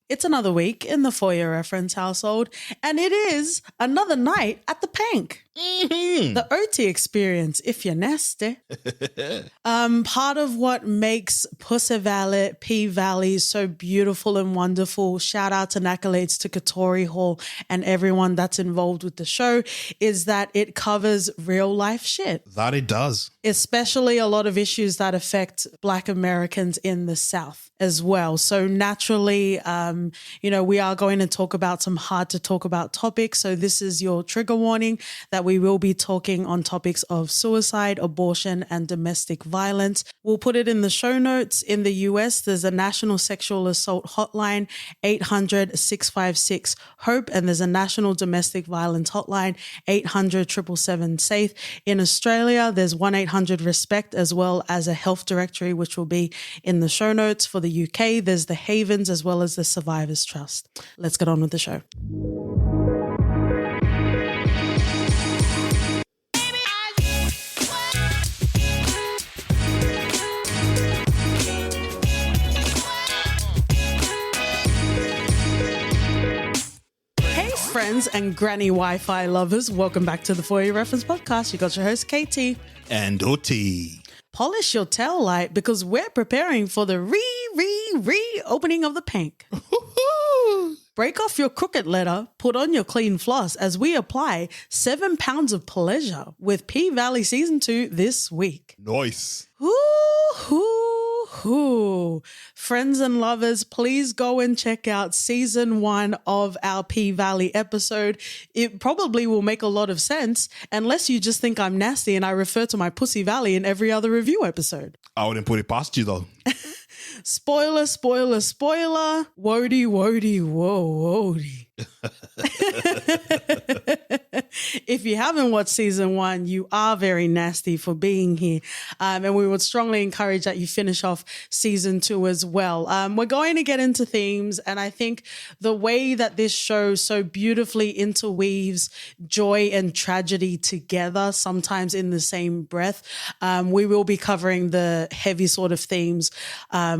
It's another week in the For Your Reference household, and it is another night at the Pynk. Mm-hmm. The OT experience, if you're nasty. Part of what makes Pussy Valley, P Valley so beautiful and wonderful, shout out and accolades to Katori Hall and everyone that's involved with the show, is that it covers real life shit. That it does. Especially a lot of issues that affect Black Americans in the South as well. So naturally, we are going to talk about some hard to talk about topics. So this is your trigger warning that we will be talking on topics of suicide, abortion, and domestic violence. We'll put it in the show notes. In the US, there's a National Sexual Assault Hotline, 800-656-HOPE, and there's a National Domestic Violence Hotline, 800-777-SAFE. In Australia, there's 1-800-RESPECT, as well as a health directory, which will be in the show notes. For the UK, there's the Havens as well as the Survivors Trust. Let's get on with the show. Friends and granny Wi-Fi lovers, welcome back to the For Your Reference podcast. You got your host, KT. And OT. Polish your tail light because we're preparing for the reopening of the Pynk. Break off your crooked letter, put on your clean floss as we apply 7 pounds of pleasure with P Valley Season 2 this week. Nice. Friends and lovers, please go and check out Season 1 of our P Valley episode. It probably will make a lot of sense unless you just think I'm nasty and I refer to my Pussy Valley in every other review episode. I wouldn't put it past you though. Spoiler. Woody, whoa. If you haven't watched Season 1, you are very nasty for being here. And we would strongly encourage that you finish off Season 2 as well. We're going to get into themes, and I think the way that this show so beautifully interweaves joy and tragedy together, sometimes in the same breath, we will be covering the heavy sort of themes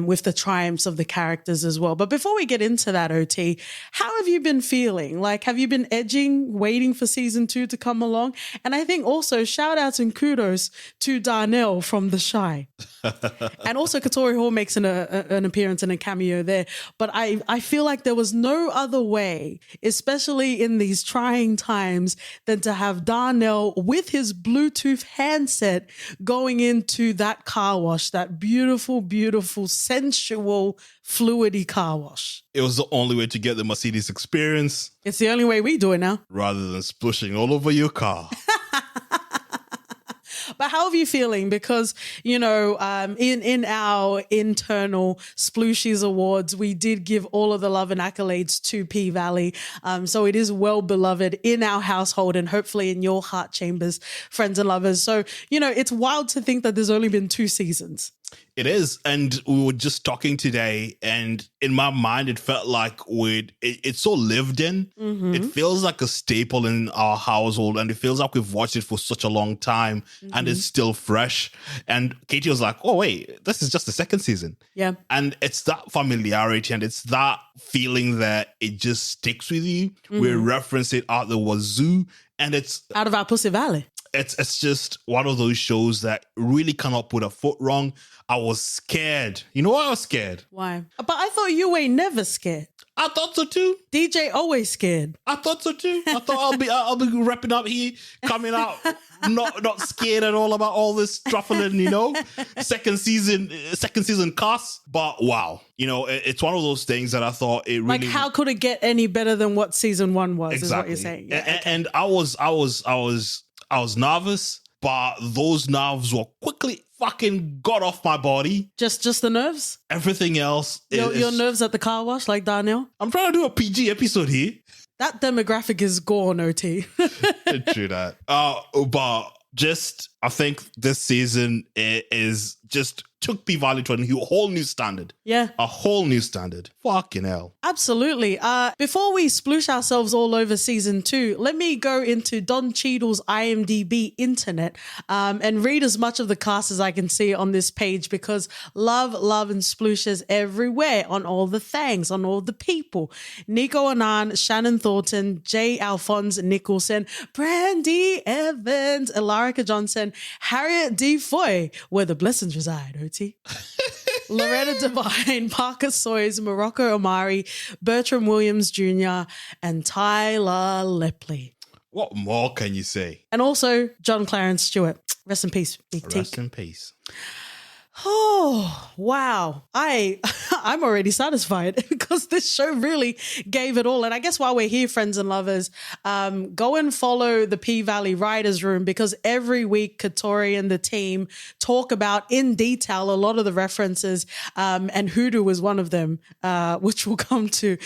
with the triumphs of the characters as well. But before we get into that, OT, how have you been feeling? Like, have you been edging, waiting for Season 2 to come along? And I think also shout outs and kudos to Darnell from The Shy. And also Katori Hall makes an appearance and a cameo there. But I feel like there was no other way, especially in these trying times, than to have Darnell with his Bluetooth handset going into that car wash, that beautiful, beautiful, sensual, fluidy car wash. It was the only way to get the Mercedes experience. It's the only way we do it now. Rather than splushing all over your car. But how are you feeling? Because, in our internal Splooshies Awards, we did give all of the love and accolades to P Valley. So it is well beloved in our household and hopefully in your heart chambers, friends and lovers. So, it's wild to think that there's only been 2 seasons. It is. And we were just talking today, and in my mind, it felt like it's so lived in. Mm-hmm. It feels like a staple in our household, and it feels like we've watched it for such a long time, and it's still fresh. And Katie was like, oh, wait, this is just the 2nd season. Yeah. And it's that familiarity, and it's that feeling that it just sticks with you. We reference it out the wazoo, and it's out of our Pussy Valley. It's just one of those shows that really cannot put a foot wrong. I was scared. You know why I was scared? Why? But I thought you ain't never scared. I thought so too. DJ always scared. I thought so too. I thought I'll be wrapping up here, coming out not scared at all about all this truffling, second season cast. But wow, it's one of those things that I thought it really, like, how could it get any better than what Season 1 was? Exactly. Is what you're saying. Yeah, okay. And I was nervous, but those nerves were quickly fucking got off my body. Just the nerves? Everything else. Your nerves at the car wash, like Darnell? I'm trying to do a PG episode here. That demographic is gone, OT. True that. But just, I think this season is just took P-Valley to a whole new standard. Yeah. A whole new standard. Fucking hell. Absolutely. Before we sploosh ourselves all over season 2, let me go into Don Cheadle's IMDb internet and read as much of the cast as I can see on this page, because love, and splooshes everywhere on all the things, on all the people. Nico Annan, Shannon Thornton, J. Alphonse Nicholson, Brandy Evans, Alarica Johnson, Harriet D. Foy, where the blessings reside, OT. Loretta Devine, Parker Soys, Morocco Omari, Bertram Williams Jr., and Tyler Lepley. What more can you say? And also John Clarence Stewart. Rest in peace, Big Teak. Rest in peace. Oh, wow. I'm already satisfied because this show really gave it all. And I guess while we're here, friends and lovers, go and follow the P-Valley Writers Room, because every week Katori and the team talk about in detail a lot of the references, and Hoodoo was one of them, which we'll come to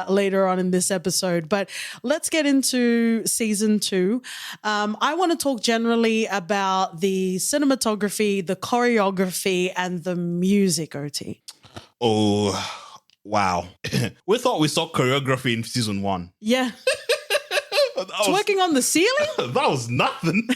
later on in this episode. But let's get into season 2. I want to talk generally about the cinematography, the choreography, and the music, OT. Oh, wow. We thought we saw choreography in season 1. Yeah. Twerking on the ceiling? That was nothing.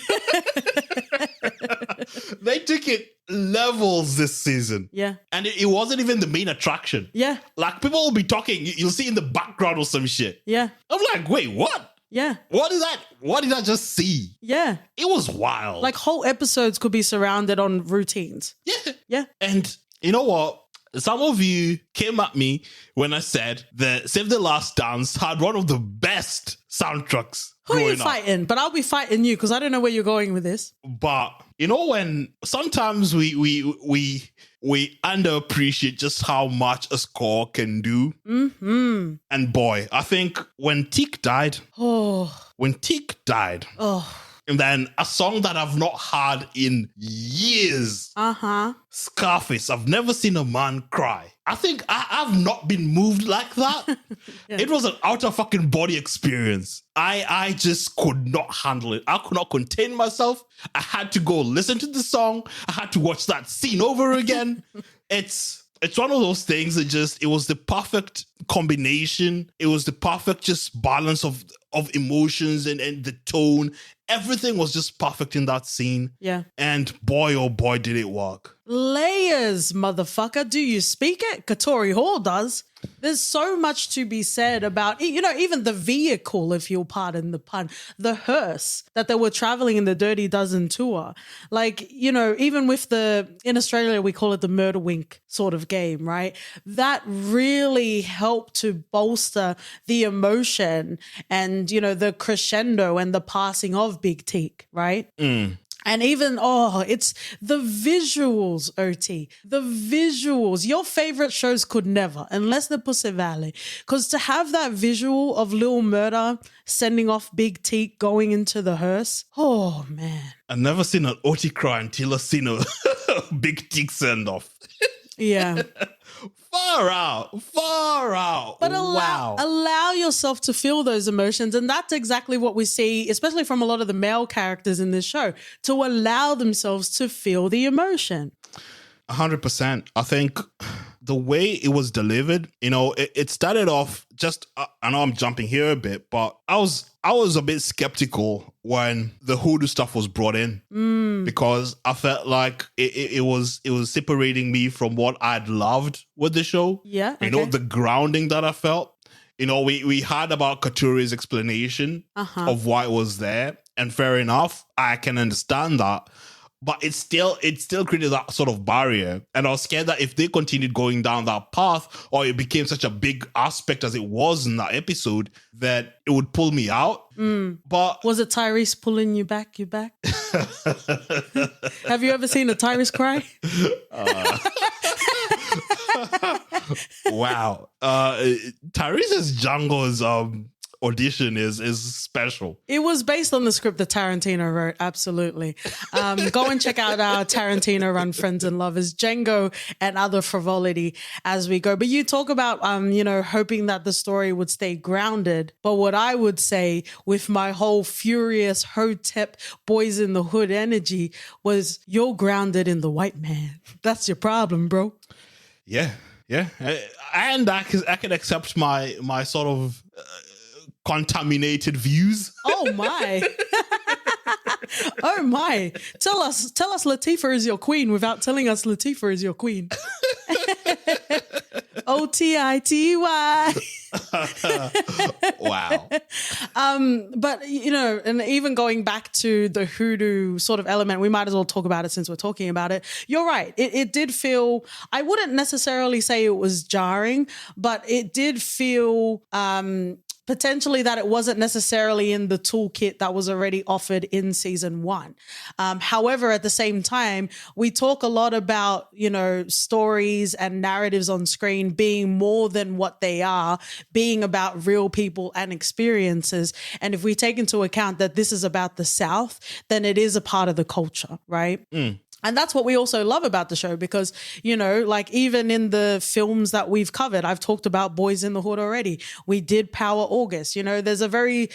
They took it levels this season. Yeah. And it wasn't even the main attraction. Yeah. Like, people will be talking, you'll see in the background or some shit. Yeah. I'm like, wait, what? Yeah. What is that? What did I just see? Yeah. It was wild. Like, whole episodes could be surrounded on routines. Yeah. Yeah. And you know what? Some of you came at me when I said that Save the Last Dance had one of the best soundtracks. Who are you fighting? But I'll be fighting you because I don't know where you're going with this. But you know, when sometimes we underappreciate just how much a score can do. Mm-hmm. And boy, I think when Teak died, and then a song that I've not heard in years. Scarface, I've never seen a man cry. I think I've not been moved like that. Yeah. It was an outer fucking body experience. I just could not handle it. I could not contain myself. I had to go listen to the song. I had to watch that scene over again. It's one of those things that it was the perfect combination. It was the perfect just balance of emotions and the tone. Everything was just perfect in that scene. Yeah. And boy, oh boy, did it work. Layers, motherfucker. Do you speak it? Katori Hall does. There's so much to be said about, even the vehicle, if you'll pardon the pun, the hearse that they were traveling in the Dirty Dozen tour. Like, even with in Australia, we call it the murder wink sort of game, right? That really helped to bolster the emotion and, the crescendo and the passing of Big Teak, right? Mm. And even, it's the visuals, OT. The visuals. Your favorite shows could never, unless the Pussy Valley. Because to have that visual of Lil Murder sending off Big Teak going into the hearse, oh, man. I've never seen an OT cry until I've seen a Big Teak send off. Yeah. Far out. But allow yourself to feel those emotions. And that's exactly what we see, especially from a lot of the male characters in this show, to allow themselves to feel the emotion. 100%. I think the way it was delivered, it started off just, I know I'm jumping here a bit, but I was a bit skeptical when the Hoodoo stuff was brought in because I felt like it was separating me from what I'd loved with the show. Yeah. Okay. The grounding that I felt. We heard about Katuri's explanation of why it was there. And fair enough, I can understand that. But it still created that sort of barrier. And I was scared that if they continued going down that path, or it became such a big aspect as it was in that episode, that it would pull me out. Mm. But was it Tyrese pulling you back? Have you ever seen a Tyrese cry? Wow. Tyrese's Django's audition is special. It was based on the script that Tarantino wrote, absolutely. Go and check out our Tarantino run Friends and Lovers, Django and other frivolity as we go. But you talk about, hoping that the story would stay grounded. But what I would say with my whole furious Hotep Boys in the Hood energy was you're grounded in the white man. That's your problem, bro. Yeah. And I can accept my sort of contaminated views. Oh my. Oh my. Tell us Latifah is your queen without telling us Latifah is your queen. O-T-I-T-Y. Wow. But, and even going back to the hoodoo sort of element, we might as well talk about it since we're talking about it. You're right. It did feel, I wouldn't necessarily say it was jarring, but it did feel potentially that it wasn't necessarily in the toolkit that was already offered in season 1. However, at the same time, we talk a lot about, stories and narratives on screen being more than what they are, being about real people and experiences. And if we take into account that this is about the South, then it is a part of the culture, right? And that's what we also love about the show because, even in the films that we've covered, I've talked about Boys in the Hood already. We did Power August. There's a very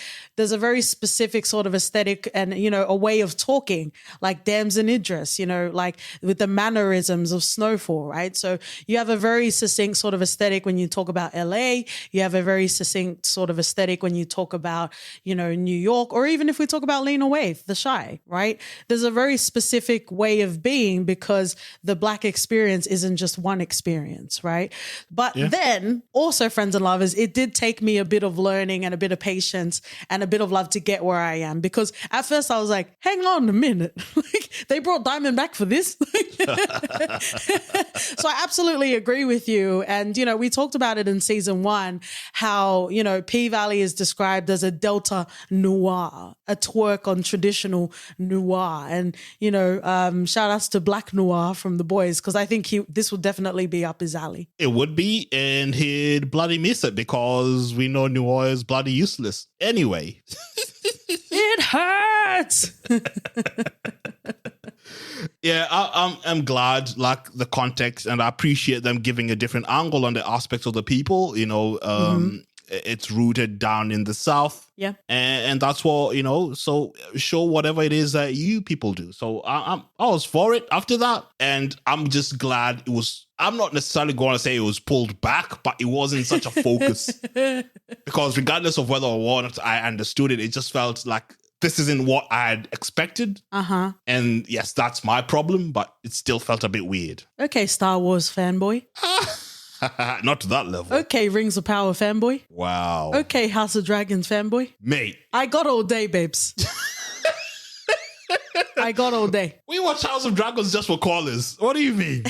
specific sort of aesthetic and, a way of talking like Dams and Idris, like with the mannerisms of Snowfall, right? So you have a very succinct sort of aesthetic when you talk about LA. You have a very succinct sort of aesthetic when you talk about, New York, or even if we talk about Lena Waithe, The Shy, right? There's a very specific way of being because the Black experience isn't just one experience, right? But then also, Friends and Lovers, it did take me a bit of learning and a bit of patience and a bit of love to get where I am, because at first I was like, hang on a minute, like they brought Diamond back for this. So I absolutely agree with you. And, we talked about it in season 1, how, P-Valley is described as a Delta noir, a twerk on traditional noir. And, shout outs to Black Noir from The Boys, because I think this would definitely be up his alley. It would be, and he'd bloody miss it because we know noir is bloody useless. Anyway. It hurts. Yeah, I'm glad, like, the context, and I appreciate them giving a different angle on the aspects of the people. It's rooted down in the South. Yeah. And that's what, so show whatever it is that you people do. So I was for it after that. And I'm just glad I'm not necessarily going to say it was pulled back, but it wasn't such a focus. Because regardless of whether or not I understood it, it just felt like this isn't what I had expected. Uh-huh. And yes, that's my problem, but it still felt a bit weird. Okay, Star Wars fanboy. Not to that level. Okay, Rings of Power fanboy. Wow. Okay, House of Dragons fanboy. Mate. I got all day, babes. I got all day. We watch House of Dragons just for callers. What do you mean?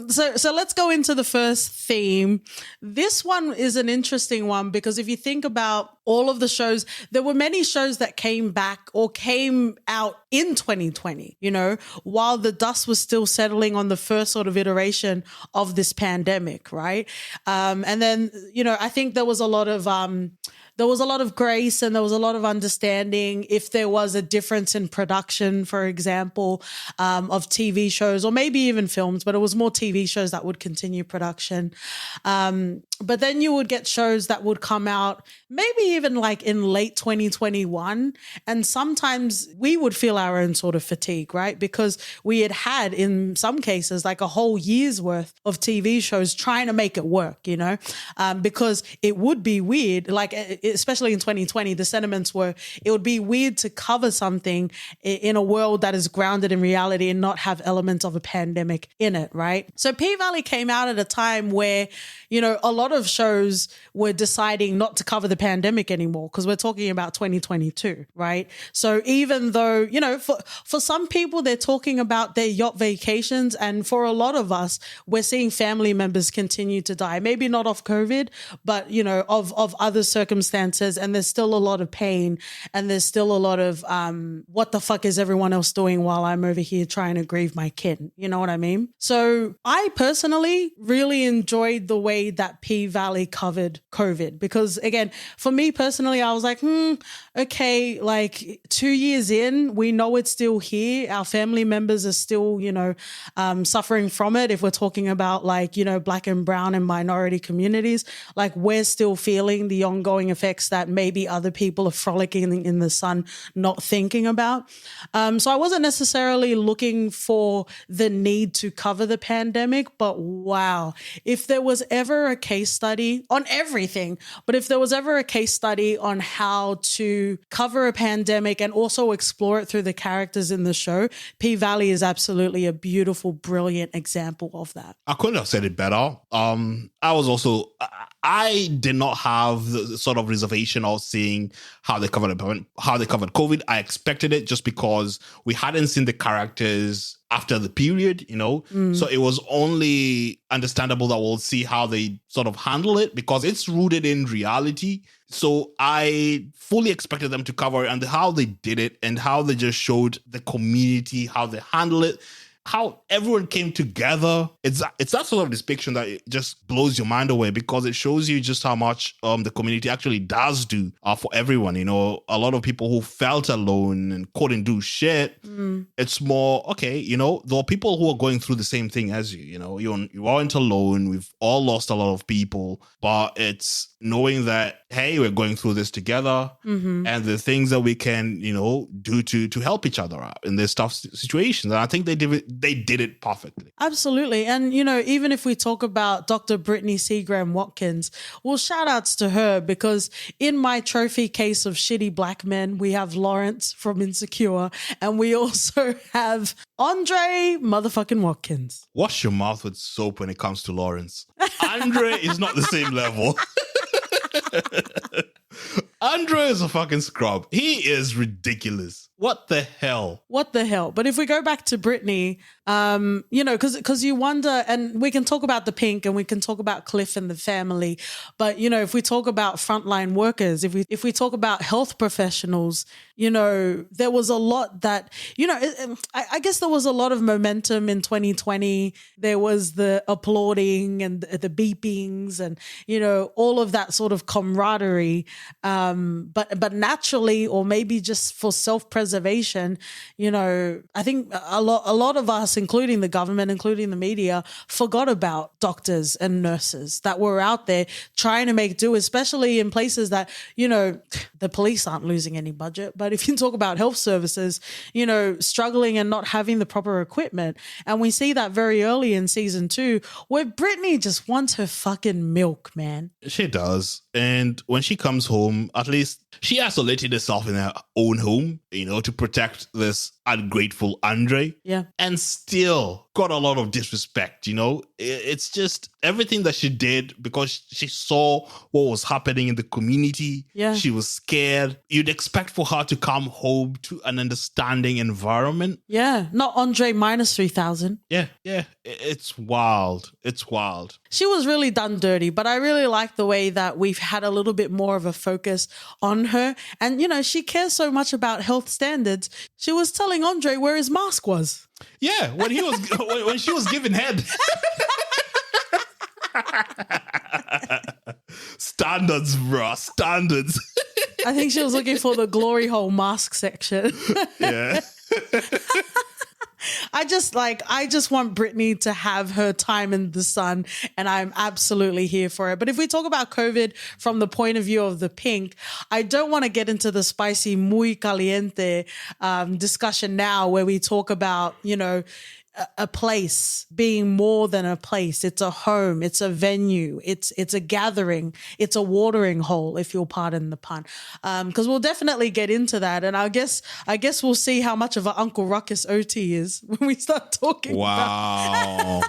So let's go into the first theme. This one is an interesting one because if you think about all of the shows, there were many shows that came back or came out in 2020, while the dust was still settling on the first sort of iteration of this pandemic, right? And then, I think there was a lot of grace and there was a lot of understanding if there was a difference in production, for example, of TV shows or maybe even films, but it was more TV shows that would continue production. But then you would get shows that would come out maybe even like in late 2021. And sometimes we would feel our own sort of fatigue, right? Because we had in some cases like a whole year's worth of TV shows trying to make it work, because it would be weird, like especially in 2020, the sentiments were, it would be weird to cover something in a world that is grounded in reality and not have elements of a pandemic in it, right? So P-Valley came out at a time where, a lot of shows were deciding not to cover the pandemic topic anymore because we're talking about 2022, right? So even though, you know, for some people, they're talking about their yacht vacations. And for a lot of us, we're seeing family members continue to die. Maybe not of COVID, but, you know, of other circumstances. And there's still a lot of pain and there's still a lot of what the fuck is everyone else doing while I'm over here trying to grieve my kid? You know what I mean? So I personally really enjoyed the way that P-Valley covered COVID because, again, for me personally, I was like, okay, like 2 years in, we know it's still here. Our family members are still, you know, suffering from it. If we're talking about like, you know, Black and brown and minority communities, like we're still feeling the ongoing effects that maybe other people are frolicking in the sun, not thinking about. So I wasn't necessarily looking for the need to cover the pandemic, but wow, if there was ever a case study on everything, but if there was ever a case study on how to cover a pandemic and also explore it through the characters in the show, P-Valley is absolutely a beautiful, brilliant example of that. I couldn't have said it better. I did not have the sort of reservation of seeing how they covered COVID. I expected it just because we hadn't seen the characters after the period, you know. So it was only understandable that we'll see how they sort of handle it because it's rooted in reality. So I fully expected them to cover it, and how they did it and how they just showed the community, how they handle it, how everyone came together. It's that sort of depiction that it just blows your mind away because it shows you just how much the community actually does do for everyone. You know, a lot of people who felt alone and couldn't do shit. It's more, okay, you know, there are people who are going through the same thing as you. You know, you aren't alone. We've all lost a lot of people, but it's knowing that, hey, we're going through this together and the things that we can, you know, do to help each other out in this tough situations. And I think they did it perfectly. Absolutely. And, you know, even if we talk about Dr. Brittany Seagram Watkins, well, shout outs to her because in my trophy case of shitty Black men, we have Lawrence from Insecure and we also have Andre motherfucking Watkins. Wash your mouth with soap when it comes to Lawrence. Andre is not the same level. Andre is a fucking scrub. He is ridiculous. What the hell? What the hell? But if we go back to Brittany, you know, because you wonder, and we can talk about the Pynk and we can talk about Cliff and the family, but, you know, if we talk about frontline workers, if we talk about health professionals, you know, there was a lot that, you know, I guess there was a lot of momentum in 2020. There was the applauding and the beepings and, you know, all of that sort of camaraderie. But naturally, or maybe just for self-preservation, you know, I think a lot of us, including the government, including the media, forgot about doctors and nurses that were out there trying to make do, especially in places that, you know, the police aren't losing any budget. But if you talk about health services, you know, struggling and not having the proper equipment. And we see that very early in season 2 where Brittany just wants her fucking milk, man. She does. And when she comes home, at least she isolated herself in her own home, you know, to protect this ungrateful Andre. Yeah. And still got a lot of disrespect, you know. It's just everything that she did because she saw what was happening in the community. Yeah. She was scared. You'd expect for her to come home to an understanding environment. Yeah. Not Andre minus 3,000. Yeah. It's wild. It's wild. She was really done dirty, but I really like the way that we've had a little bit more of a focus on her. And, you know, she cares so much about health standards. She was telling Andre where his mask was. Yeah, when he was when she was giving head. Standards, bro. Standards. I think she was looking for the glory hole mask section. Yeah. I just want Brittany to have her time in the sun, and I'm absolutely here for it. But if we talk about COVID from the point of view of the Pynk, I don't want to get into the spicy muy caliente discussion now where we talk about, you know, a place being more than a place. It's a home. It's a venue. It's a gathering. It's a watering hole, if you'll pardon the pun. Because we'll definitely get into that. And I guess we'll see how much of an Uncle Ruckus OT is when we start talking. Wow.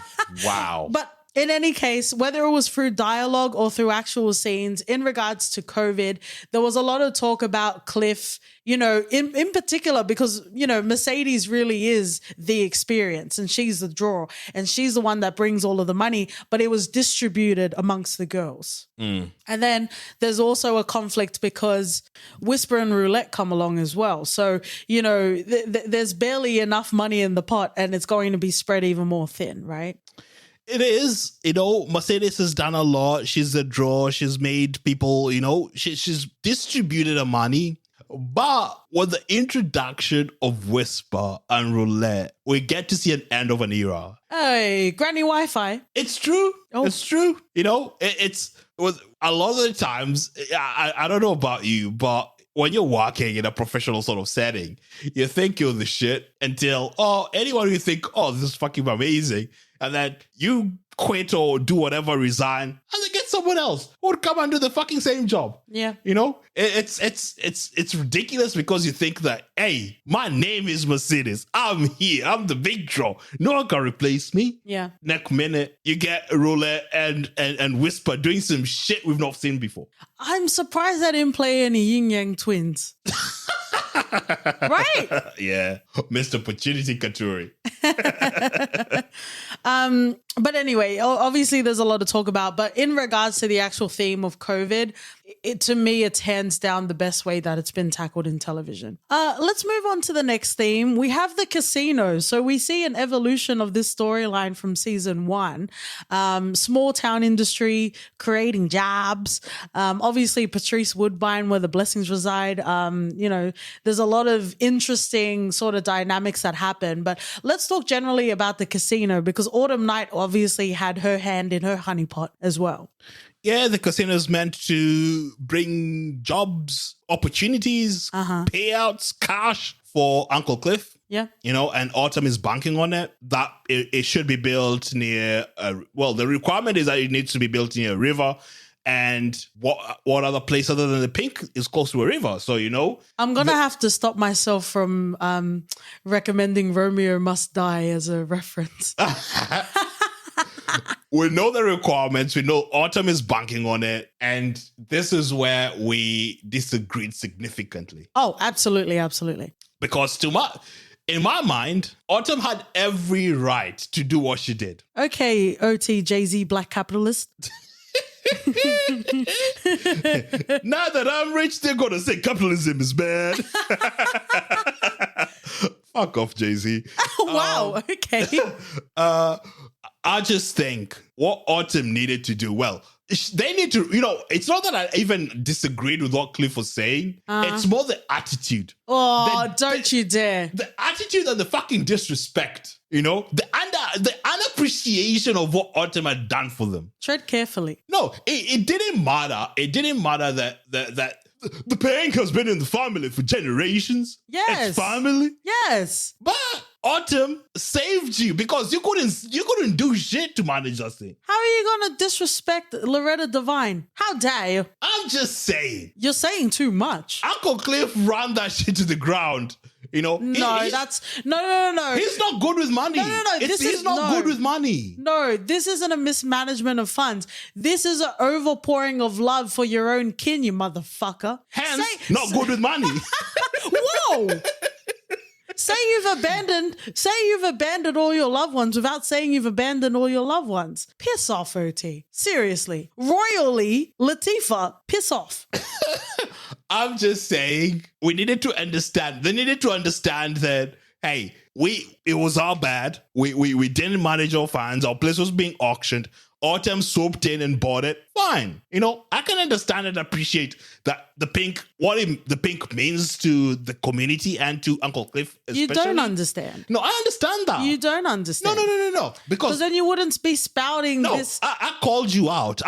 Wow. But in any case, whether it was through dialogue or through actual scenes, in regards to COVID, there was a lot of talk about Cliff, in particular, because, Mercedes really is the experience and she's the draw and she's the one that brings all of the money, but it was distributed amongst the girls. And then there's also a conflict because Whisper and Roulette come along as well. So, there's barely enough money in the pot and it's going to be spread even more thin, right? It is, Mercedes has done a lot. She's a draw. She's made people, she's distributed the money. But with the introduction of Whisper and Roulette, we get to see an end of an era. Hey, Granny Wi-Fi. It's true. Oh. It's true. It's with a lot of the times, I don't know about you, but when you're working in a professional sort of setting, you think you're the shit until, anyone you think, this is fucking amazing. And then you quit or do whatever, resign, and then get someone else who would come and do the fucking same job. Yeah. It's ridiculous because you think that, hey, my name is Mercedes. I'm here. I'm the big draw. No one can replace me. Yeah. Next minute, you get Roulette and Whisper doing some shit we've not seen before. I'm surprised I didn't play any Yin Yang twins. Right? Yeah. Mr. Opportunity Katuri. But anyway, obviously there's a lot to talk about, but in regards to the actual theme of COVID, to me, it's hands down the best way that it's been tackled in television. Let's move on to the next theme. We have the casino. So we see an evolution of this storyline from season 1. Small town industry, creating jobs. Obviously, Patrice Woodbine, where the blessings reside. There's a lot of interesting sort of dynamics that happen. But let's talk generally about the casino, because Autumn Night obviously had her hand in her honeypot as well. Yeah, the casino is meant to bring jobs, opportunities, payouts, cash for Uncle Cliff. Yeah. And Autumn is banking on it, that it should be built near, the requirement is that it needs to be built near a river. And what other place other than the Pynk is close to a river? So, I'm going to have to stop myself from recommending Romeo Must Die as a reference. We know the requirements. We know Autumn is banking on it. And this is where we disagreed significantly. Oh, absolutely, absolutely. Because in my mind, Autumn had every right to do what she did. Okay, OT, Jay-Z, black capitalist. Now that I'm rich, they're going to say capitalism is bad. Fuck off, Jay-Z. Wow, okay. I just think what Autumn needed to do, they need to, it's not that I even disagreed with what Cliff was saying. It's more the attitude. Oh, don't you dare. The attitude and the fucking disrespect, the unappreciation of what Autumn had done for them. Tread carefully. No, it didn't matter. It didn't matter that the Pynk has been in the family for generations. Yes. It's family. Yes. But Autumn saved you because you couldn't do shit to manage that thing. How are you going to disrespect Loretta Devine? How dare you? I'm just saying. You're saying too much. Uncle Cliff ran that shit to the ground. No. He's not good with money. No. He's not good with money. No, this isn't a mismanagement of funds. This is an overpouring of love for your own kin, you motherfucker. Hence, not good with money. Whoa. Say you've abandoned all your loved ones without saying you've abandoned all your loved ones. Piss off, OT. Seriously. Royally, Latifah, piss off. I'm just saying they needed to understand that, hey, it was our bad. We didn't manage our funds. Our place was being auctioned. Autumn swooped in and bought it. Fine. I can understand and appreciate that the Pynk means to the community and to Uncle Cliff especially. You don't understand. No, I understand that. You don't understand. No. Because then you wouldn't be spouting this. I called you out.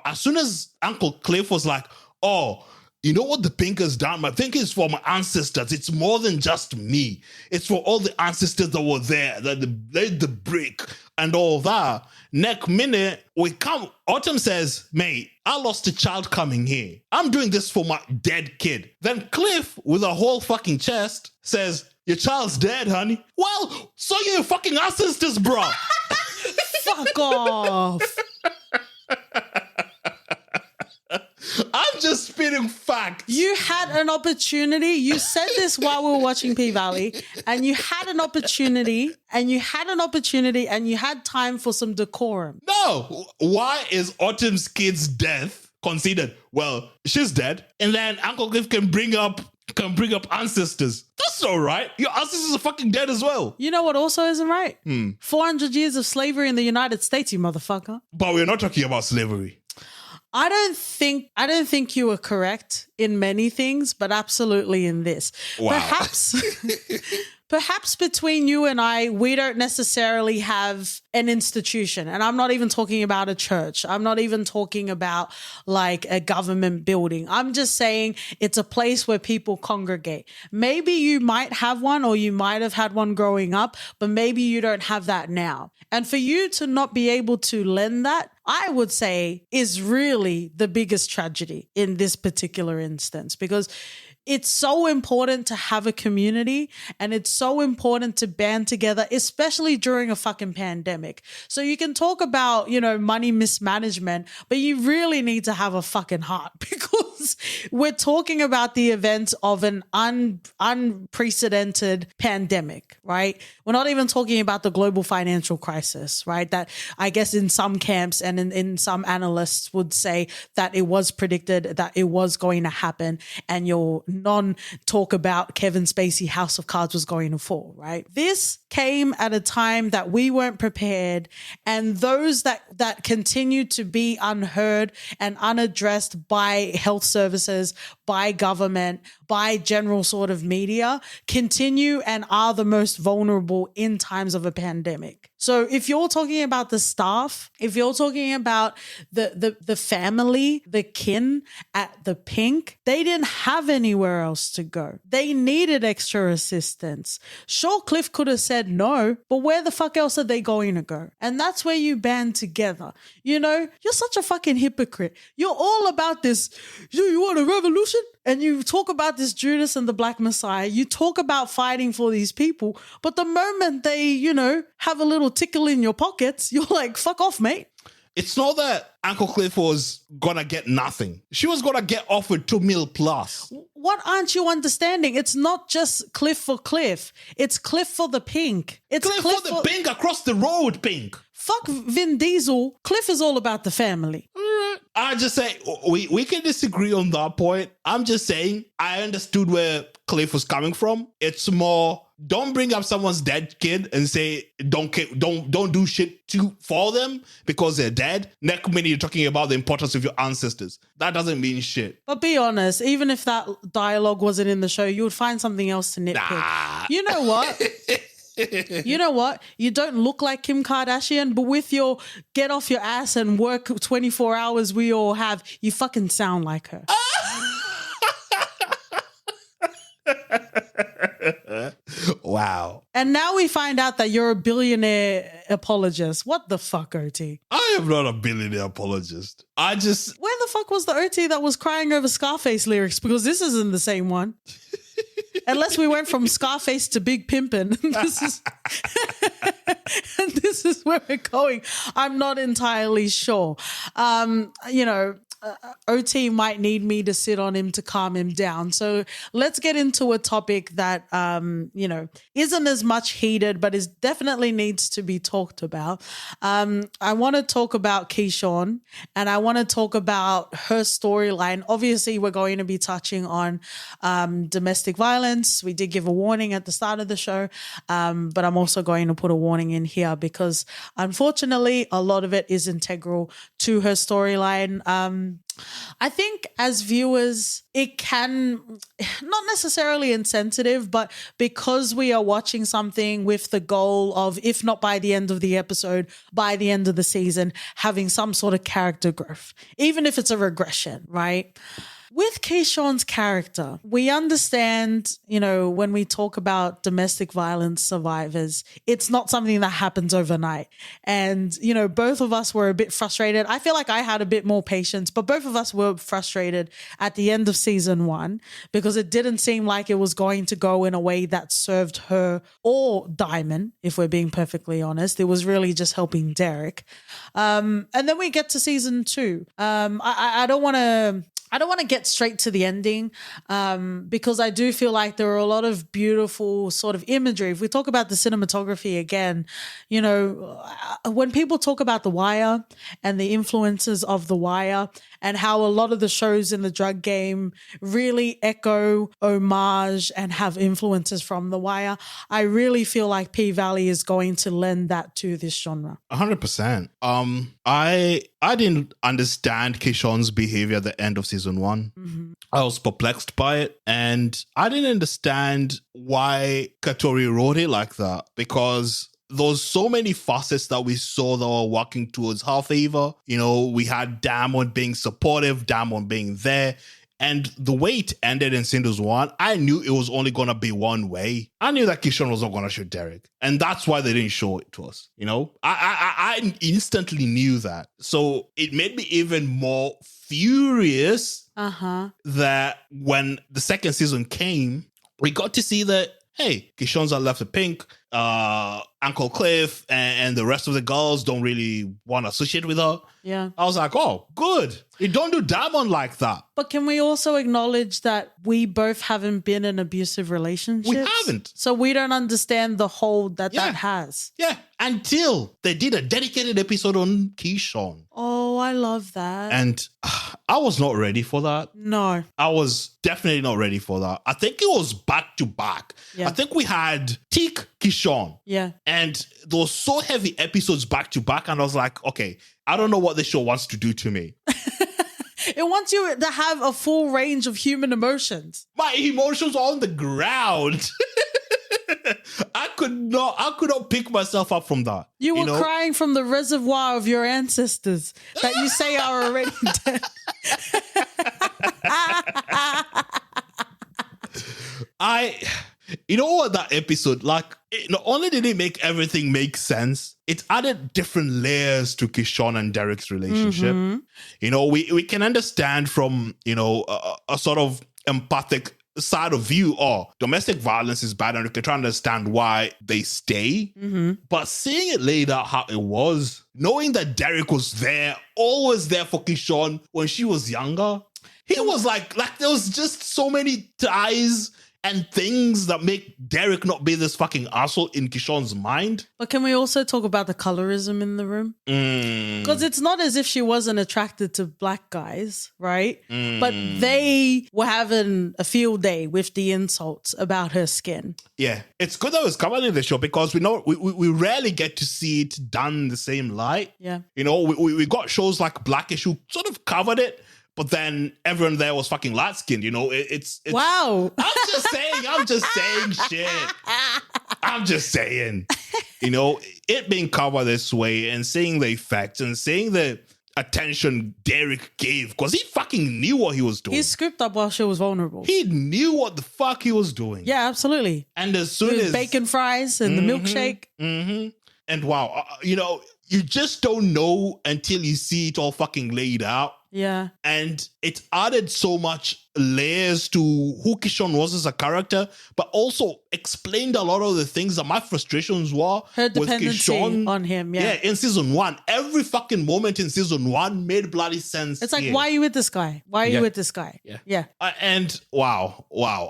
As soon as Uncle Cliff was like, oh, you know what the Pynk has done? My Pynk is for my ancestors. It's more than just me. It's for all the ancestors that were there, that laid the brick and all that. Next minute, Autumn says, mate, I lost a child coming here. I'm doing this for my dead kid. Then Cliff, with a whole fucking chest, says, your child's dead, honey. Well, so are your fucking ancestors, bro. Fuck off. I'm just spitting facts. You had an opportunity. You said this while we were watching P-Valley, and you had an opportunity, and you had time for some decorum. No. Why is Autumn's kid's death considered? Well, she's dead, and then Uncle Cliff can bring up ancestors. That's all right. Your ancestors are fucking dead as well. You know what also isn't right? 400 years of slavery in the United States, you motherfucker. But we're not talking about slavery. I don't think you were correct in many things, but absolutely in this. Wow. Perhaps between you and I, we don't necessarily have an institution. And I'm not even talking about a church. I'm not even talking about like a government building. I'm just saying it's a place where people congregate. Maybe you might have one, or you might have had one growing up, but maybe you don't have that now. And for you to not be able to lend that, I would say, is really the biggest tragedy in this particular instance, because it's so important to have a community, and it's so important to band together, especially during a fucking pandemic. So you can talk about, money mismanagement, but you really need to have a fucking heart, because we're talking about the events of an unprecedented pandemic, right? We're not even talking about the global financial crisis, right? That I guess in some camps and in some analysts would say that it was predicted, that it was going to happen, and your non-talk about Kevin Spacey House of Cards was going to fall, right? This came at a time that we weren't prepared, and those that continue to be unheard and unaddressed by health services, by government, by general sort of media, continue and are the most vulnerable in times of a pandemic. So if you're talking about the staff, if you're talking about the family, the kin at the Pynk, they didn't have anywhere else to go. They needed extra assistance. Sure, Cliff could have said no, but where the fuck else are they going to go? And that's where you band together. You're such a fucking hypocrite. You're all about this, you want a revolution? And you talk about this Judas and the Black Messiah. You talk about fighting for these people. But the moment they, have a little tickle in your pockets, you're like, fuck off, mate. It's not that Uncle Cliff was gonna get nothing. She was gonna get offered $2 million plus. What aren't you understanding? It's not just Cliff for Cliff. It's Cliff for the Pynk. It's Cliff for the Pynk across the road, Pynk. Fuck Vin Diesel. Cliff is all about the family. I just say we can disagree on that point. I'm just saying I understood where Cliff was coming from. It's more, don't bring up someone's dead kid and say don't do shit for them because they're dead. Next minute you're talking about the importance of your ancestors. That doesn't mean shit. But be honest, even if that dialogue wasn't in the show, you would find something else to nitpick. Nah. You know what? You know what? You don't look like Kim Kardashian, but with your get off your ass and work 24 hours we all have, you fucking sound like her. Wow. And now we find out that you're a billionaire apologist. What the fuck, OT? I am not a billionaire apologist. Where the fuck was the OT that was crying over Scarface lyrics? Because this isn't the same one. Unless we went from Scarface to Big Pimpin'. This is where we're going. I'm not entirely sure. OT might need me to sit on him to calm him down. So let's get into a topic that, isn't as much heated, but is definitely needs to be talked about. I want to talk about Keyshawn, and I want to talk about her storyline. Obviously, we're going to be touching on domestic violence. We did give a warning at the start of the show, but I'm also going to put a warning in here because unfortunately, a lot of it is integral to her storyline. I think as viewers, it can, not necessarily insensitive, but because we are watching something with the goal of, if not by the end of the episode, by the end of the season, having some sort of character growth, even if it's a regression, right? With Keyshawn's character, we understand, when we talk about domestic violence survivors, it's not something that happens overnight. And, both of us were a bit frustrated. I feel like I had a bit more patience, but both of us were frustrated at the end of season 1 because it didn't seem like it was going to go in a way that served her or Diamond, if we're being perfectly honest. It was really just helping Derek. And then we get to season 2. I don't want to get straight to the ending because I do feel like there are a lot of beautiful sort of imagery. If we talk about the cinematography again, when people talk about The Wire and the influences of The Wire and how a lot of the shows in the drug game really echo, homage, and have influences from The Wire, I really feel like P-Valley is going to lend that to this genre. 100%. I didn't understand Keyshawn's behavior at the end of season 1. Mm-hmm. I was perplexed by it, and I didn't understand why Katori wrote it like that, because there's so many facets that we saw that were working towards her favor. We had Diamond being supportive, Diamond being there. And the way it ended in season 1, I knew it was only going to be one way. I knew that Keyshawn was not going to shoot Derek. And that's why they didn't show it to us. I instantly knew that. So it made me even more furious that when the second season came, we got to see that, hey, Keyshawn's are left with Pynk. Uncle Cliff and the rest of the girls don't really want to associate with her. Yeah. I was like, oh, good. You don't do Diamond like that. But can we also acknowledge that we both haven't been in abusive relationships? We haven't. So we don't understand the hold that has. Yeah. Until they did a dedicated episode on Keyshawn. Oh, I love that. And I was not ready for that. No. I was definitely not ready for that. I think it was back to back. Yeah. I think we had Teak, Keyshawn. Yeah. And those so heavy episodes back to back. And I was like, okay, I don't know what this show wants to do to me. It wants you to have a full range of human emotions. My emotions are on the ground. I could not pick myself up from that. You were crying from the reservoir of your ancestors that you say are already dead. You know what, that episode, not only did it make everything make sense, it added different layers to Keyshawn and Derek's relationship. Mm-hmm. We can understand from, a sort of empathic side of view, domestic violence is bad, and we can try to understand why they stay. Mm-hmm. But seeing it laid out how it was, knowing that Derek was there, always there for Keyshawn when she was younger, he was like there was just so many ties and things that make Derek not be this fucking asshole in Keyshawn's mind. But can we also talk about the colorism in the room? Because it's not as if she wasn't attracted to black guys, right? But they were having a field day with the insults about her skin. Yeah, it's good that it was covered in the show because we rarely get to see it done in the same light. Yeah. We got shows like Blackish who sort of covered it, but then everyone there was fucking light-skinned, it's wow. I'm just saying shit. I'm just saying. It being covered this way and seeing the effects and seeing the attention Derek gave, because he fucking knew what he was doing. He scooped up while she was vulnerable. He knew what the fuck he was doing. Yeah, absolutely. And as soon as bacon fries and the milkshake. Mm-hmm. And wow, you just don't know until you see it all fucking laid out. Yeah. And it added so much layers to who Keyshawn was as a character, but also explained a lot of the things that my frustrations were her dependency with Keyshawn on him. Yeah. Yeah, in season 1. Every fucking moment in season 1 made bloody sense. It's like, why are you with this guy? Why are you with this guy? Yeah. And wow.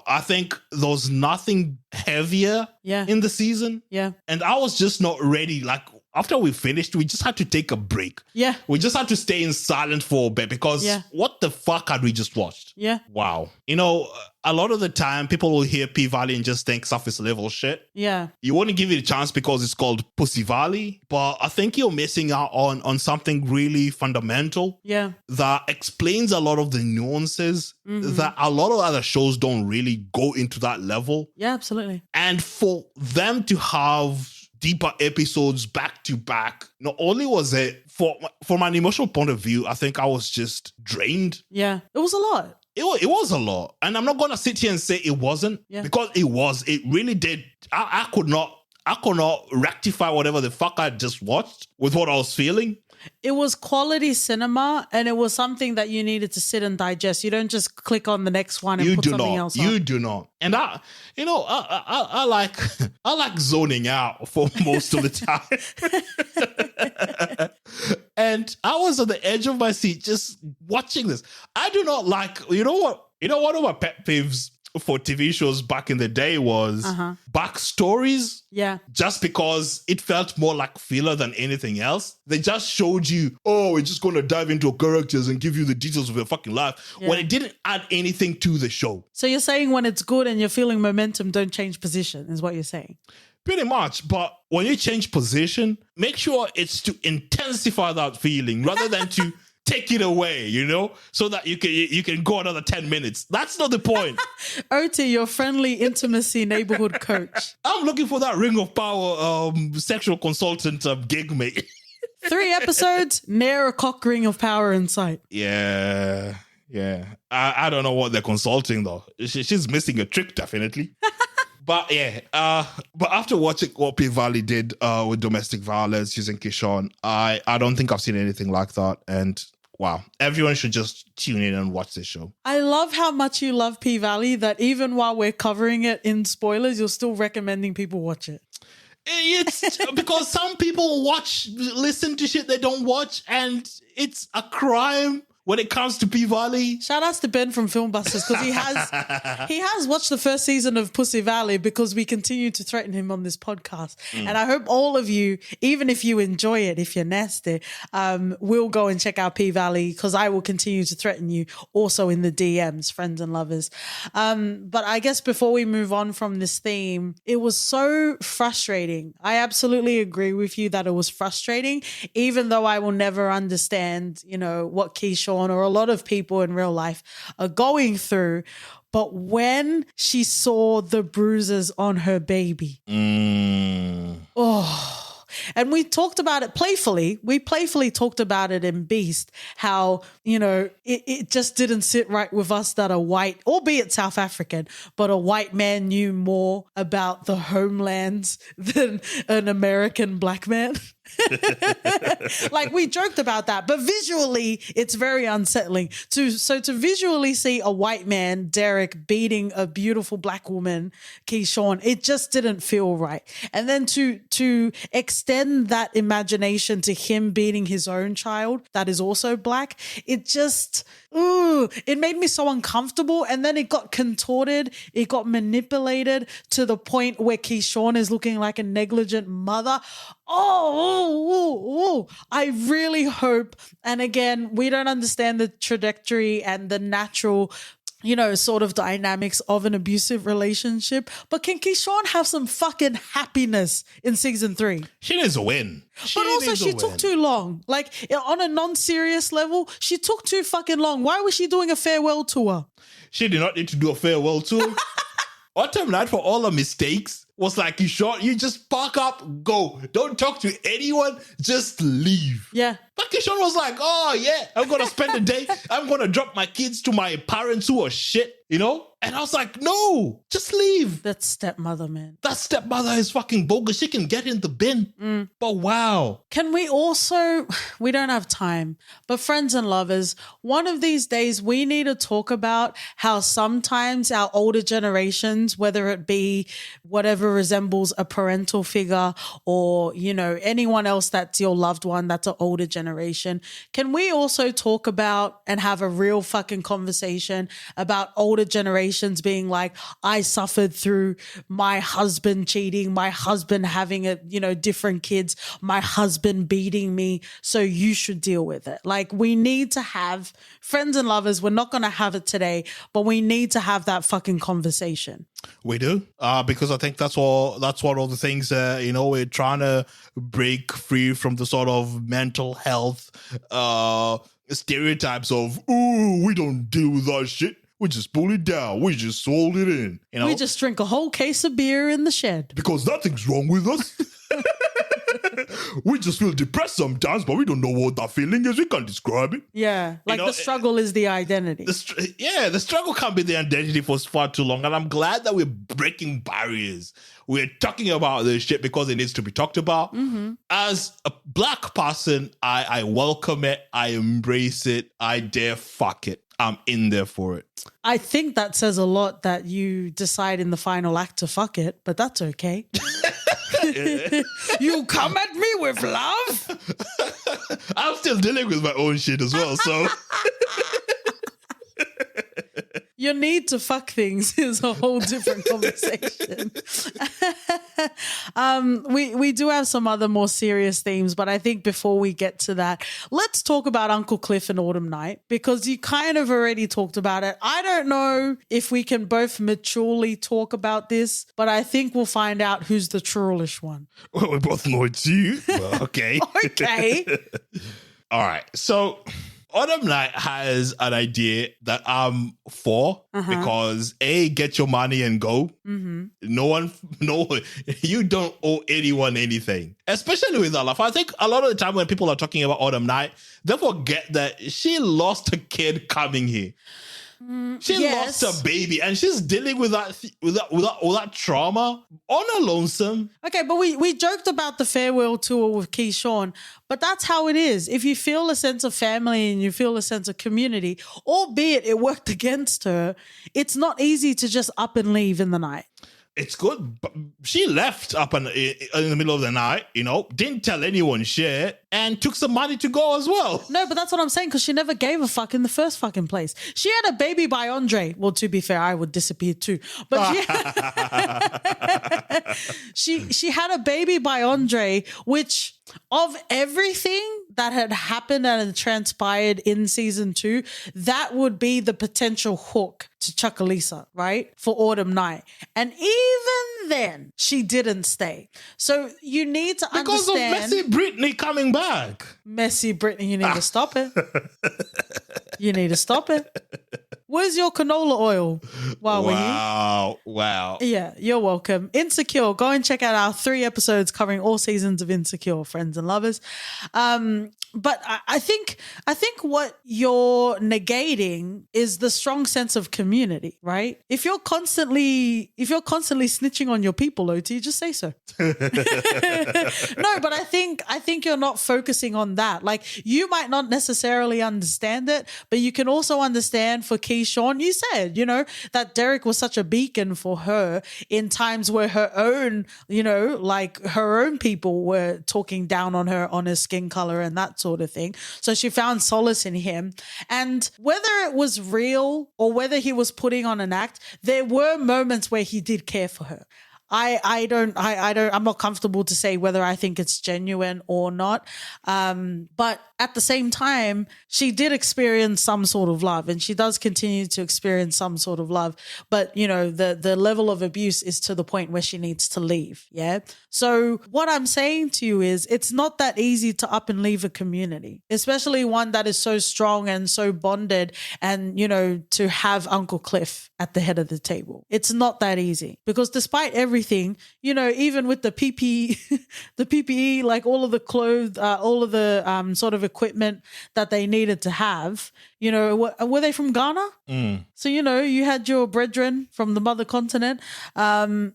I think there's nothing heavier in the season. Yeah. And I was just not ready. Like, after we finished, we just had to take a break. Yeah. We just had to stay in silence for a bit because what the fuck had we just watched? Yeah. Wow. A lot of the time, people will hear P-Valley and just think surface level shit. Yeah. You want to give it a chance because it's called Pussy Valley, but I think you're missing out on something really fundamental. Yeah. That explains a lot of the nuances that a lot of other shows don't really go into that level. Yeah, absolutely. And for them to have deeper episodes back to back, not only was it from an emotional point of view, I think I was just drained. Yeah, it was a lot. It was a lot. And I'm not going to sit here and say it wasn't, because it was. It really did. I could not rectify whatever the fuck I just watched with what I was feeling. It was quality cinema, and it was something that you needed to sit and digest. You don't just click on the next one and put something else on. You do not. And I like zoning out for most of the time. And I was on the edge of my seat just watching this. I do not like, you know what? One of my pet peeves for TV shows back in the day was backstories. Yeah. Just because it felt more like filler than anything else. They just showed you, we're just going to dive into characters and give you the details of their fucking life, when it didn't add anything to the show. So you're saying when it's good and you're feeling momentum, don't change position, is what you're saying? Pretty much. But when you change position, make sure it's to intensify that feeling rather than to take it away, so that you can go another 10 minutes. That's not the point. Oti, your friendly intimacy neighborhood coach. I'm looking for that Ring of Power sexual consultant gig, mate. 3 episodes, near a cock ring of power in sight. Yeah. I don't know what they're consulting, though. She's missing a trick, definitely. But but after watching what P Valley did with domestic violence using Kishon, I don't think I've seen anything like that. And wow, everyone should just tune in and watch this show. I love how much you love P Valley, that even while we're covering it in spoilers, you're still recommending people watch it. It's because some people listen to shit they don't watch, and it's a crime when it comes to P Valley. Shout outs to Ben from Filmbusters, because he has watched the first season of Pussy Valley, because we continue to threaten him on this podcast. And I hope all of you, even if you enjoy it, if you're nasty, will go and check out P Valley, because I will continue to threaten you also in the DMs, friends and lovers. But I guess before we move on from this theme, it was so frustrating. I absolutely agree with you that it was frustrating, even though I will never understand, what Keyshawn or a lot of people in real life are going through. But when she saw the bruises on her baby, and we talked about it playfully. We playfully talked about it in Beast, how, it just didn't sit right with us that a white, albeit South African, but a white man knew more about the homelands than an American black man. Like, we joked about that, but visually it's very unsettling to visually see a white man, Derek, beating a beautiful black woman, Keyshawn. It just didn't feel right. And then to extend that imagination to him beating his own child that is also black, it just it made me so uncomfortable. And then it got contorted, it got manipulated to the point where Keyshawn is looking like a negligent mother. I really hope, and again, we don't understand the trajectory and the natural, sort of dynamics of an abusive relationship, but can Keyshawn have some fucking happiness in season 3? She needs a win. But also she took too long. Like, on a non-serious level, she took too fucking long. Why was she doing a farewell tour? She did not need to do a farewell tour. Autumn Night, for all the mistakes, was like, Keyshawn, you just park up, go. Don't talk to anyone, just leave. Yeah. But Keyshawn was like, I'm going to spend the day. I'm going to drop my kids to my parents who are shit, And I was like, no, just leave. That stepmother, man. That stepmother is fucking bogus. She can get in the bin. But wow. Can we also, we don't have time, but friends and lovers, one of these days we need to talk about how sometimes our older generations, whether it be whatever resembles a parental figure or, anyone else that's your loved one that's an older generation, can we also talk about and have a real fucking conversation about older generations being like, I suffered through my husband cheating, my husband having different kids, my husband beating me, so you should deal with it. Like, we need to have, friends and lovers, we're not going to have it today, but we need to have that fucking conversation. We do, because I think that's one of the things, we're trying to break free from the sort of mental health stereotypes of, we don't deal with that shit. We just pull it down. We just sold it in. We just drink a whole case of beer in the shed. Because nothing's wrong with us. we just feel depressed sometimes, but we don't know what that feeling is. We can't describe it. Yeah, like the struggle is the identity. The struggle can't be the identity for far too long. And I'm glad that we're breaking barriers. We're talking about this shit because it needs to be talked about. Mm-hmm. As a Black person, I welcome it. I embrace it. I dare fuck it. I'm in there for it. I think that says a lot that you decide in the final act to fuck it, but that's okay. You come at me with love? I'm still dealing with my own shit as well, so... Your need to fuck things is a whole different conversation. We do have some other more serious themes, but I think before we get to that, let's talk about Uncle Cliff and Autumn Night, because you kind of already talked about it. I don't know if we can both maturely talk about this, but I think we'll find out who's the trulish one. Well, we both know it's you. Well, okay. Okay. All right. So... Autumn Night has an idea that I'm for because get your money and go. Mm-hmm. You don't owe anyone anything, especially with Olaf. I think a lot of the time when people are talking about Autumn Night, they forget that she lost a kid coming here. She lost a baby and she's dealing with that trauma on her lonesome. Okay, but we joked about the farewell tour with Keyshawn, but that's how it is. If you feel a sense of family and you feel a sense of community, albeit it worked against her, it's not easy to just up and leave in the night. It's good. But she left up in the middle of the night, didn't tell anyone shit, and took some money to go as well. No, but that's what I'm saying, because she never gave a fuck in the first fucking place. She had a baby by Andre. Well, to be fair, I would disappear too. But she had a baby by Andre, which... of everything that had happened and had transpired in season 2, that would be the potential hook to Chuckalisa, right? For Autumn Night. And even then, she didn't stay. So you need to understand... Because of Messy Britney coming back. Messy Britney, you need to stop it. You need to stop it. Where's your canola oil while we're here? Wow. Yeah, you're welcome. Insecure. Go and check out our 3 episodes covering all seasons of Insecure, friends and lovers. But I think what you're negating is the strong sense of community, right? If you're constantly snitching on your people, OT, just say so. No, but I think you're not focusing on that. Like, you might not necessarily understand it, but you can also understand for Keyshawn, you said, that Derek was such a beacon for her in times where her own, her own people were talking down on her skin color and that sort of thing. So she found solace in him. And whether it was real or whether he was putting on an act, there were moments where he did care for her. I'm not comfortable to say whether I think it's genuine or not. But at the same time, she did experience some sort of love, and she does continue to experience some sort of love. But, the level of abuse is to the point where she needs to leave. Yeah. So what I'm saying to you is it's not that easy to up and leave a community, especially one that is so strong and so bonded, and, to have Uncle Cliff at the head of the table. It's not that easy, because despite everything, even with the PPE, like all of the clothes, all of the sort of equipment that they needed to have, were they from Ghana? Mm. So, you had your brethren from the mother continent, to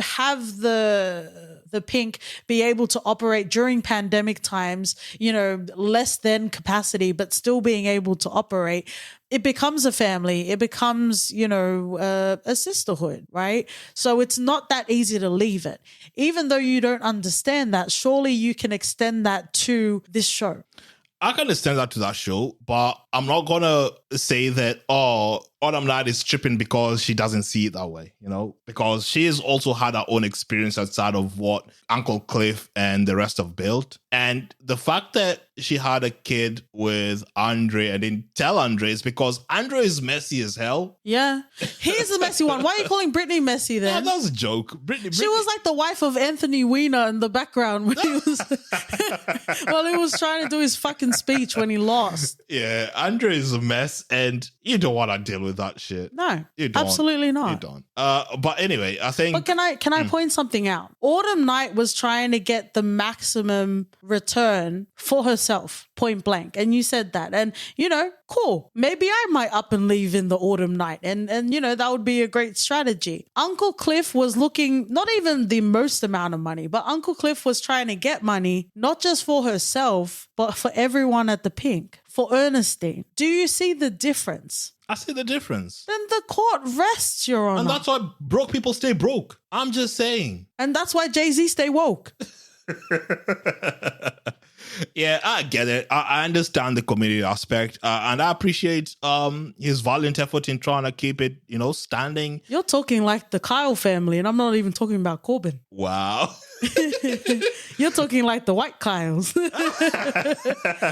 have the Pynk be able to operate during pandemic times, less than capacity, but still being able to operate. It becomes a family. It becomes, a sisterhood, right? So it's not that easy to leave it. Even though you don't understand that, surely you can extend that to this show. I can extend that to that show, but I'm not going to say that, Autumn Night is tripping because she doesn't see it that way, because she has also had her own experience outside of what Uncle Cliff and the rest have built. And the fact that she had a kid with Andre and didn't tell Andre is because Andre is messy as hell. Yeah. He's the messy one. Why are you calling Britney messy then? Yeah, that was a joke. Britney. She was like the wife of Anthony Weiner in the background when he was while he was trying to do his fucking speech when he lost. Yeah, Andre is a mess and you don't want to deal with that shit. No, You don't. absolutely not. You don't. But anyway, I think. But can I point something out? Autumn Night was trying to get the maximum return for herself, point blank. And you said that. And, cool. Maybe I might up and leave in the Autumn Night. And that would be a great strategy. Uncle Cliff was looking, not even the most amount of money, but Uncle Cliff was trying to get money, not just for herself, but for everyone at the Pynk, for Ernestine. Do you see the difference? I see the difference. Then the court rests, Your Honor. And that's why broke people stay broke. I'm just saying. And that's why Jay-Z stay woke. Yeah, I get it. I understand the community aspect, and I appreciate his valiant effort in trying to keep it, standing. You're talking like the Kyle family, and I'm not even talking about Corbin. Wow. You're talking like the white Kyles.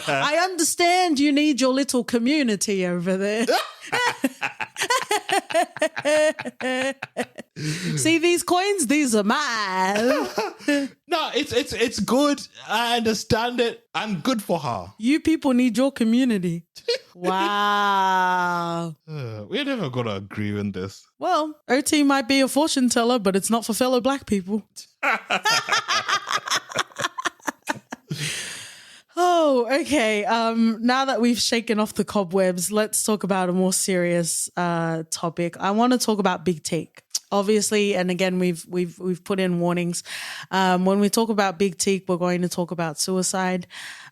I understand you need your little community over there. See these coins? These are mine. No, it's good. I understand it. I'm good for her. You people need your community. Wow. We're never going to agree on this. Well, OT might be a fortune teller, but it's not for fellow black people. Oh, okay. Now that we've shaken off the cobwebs, let's talk about a more serious topic. I want to talk about Big Teak. Obviously, and again, we've put in warnings. When we talk about Big Teak, we're going to talk about suicide.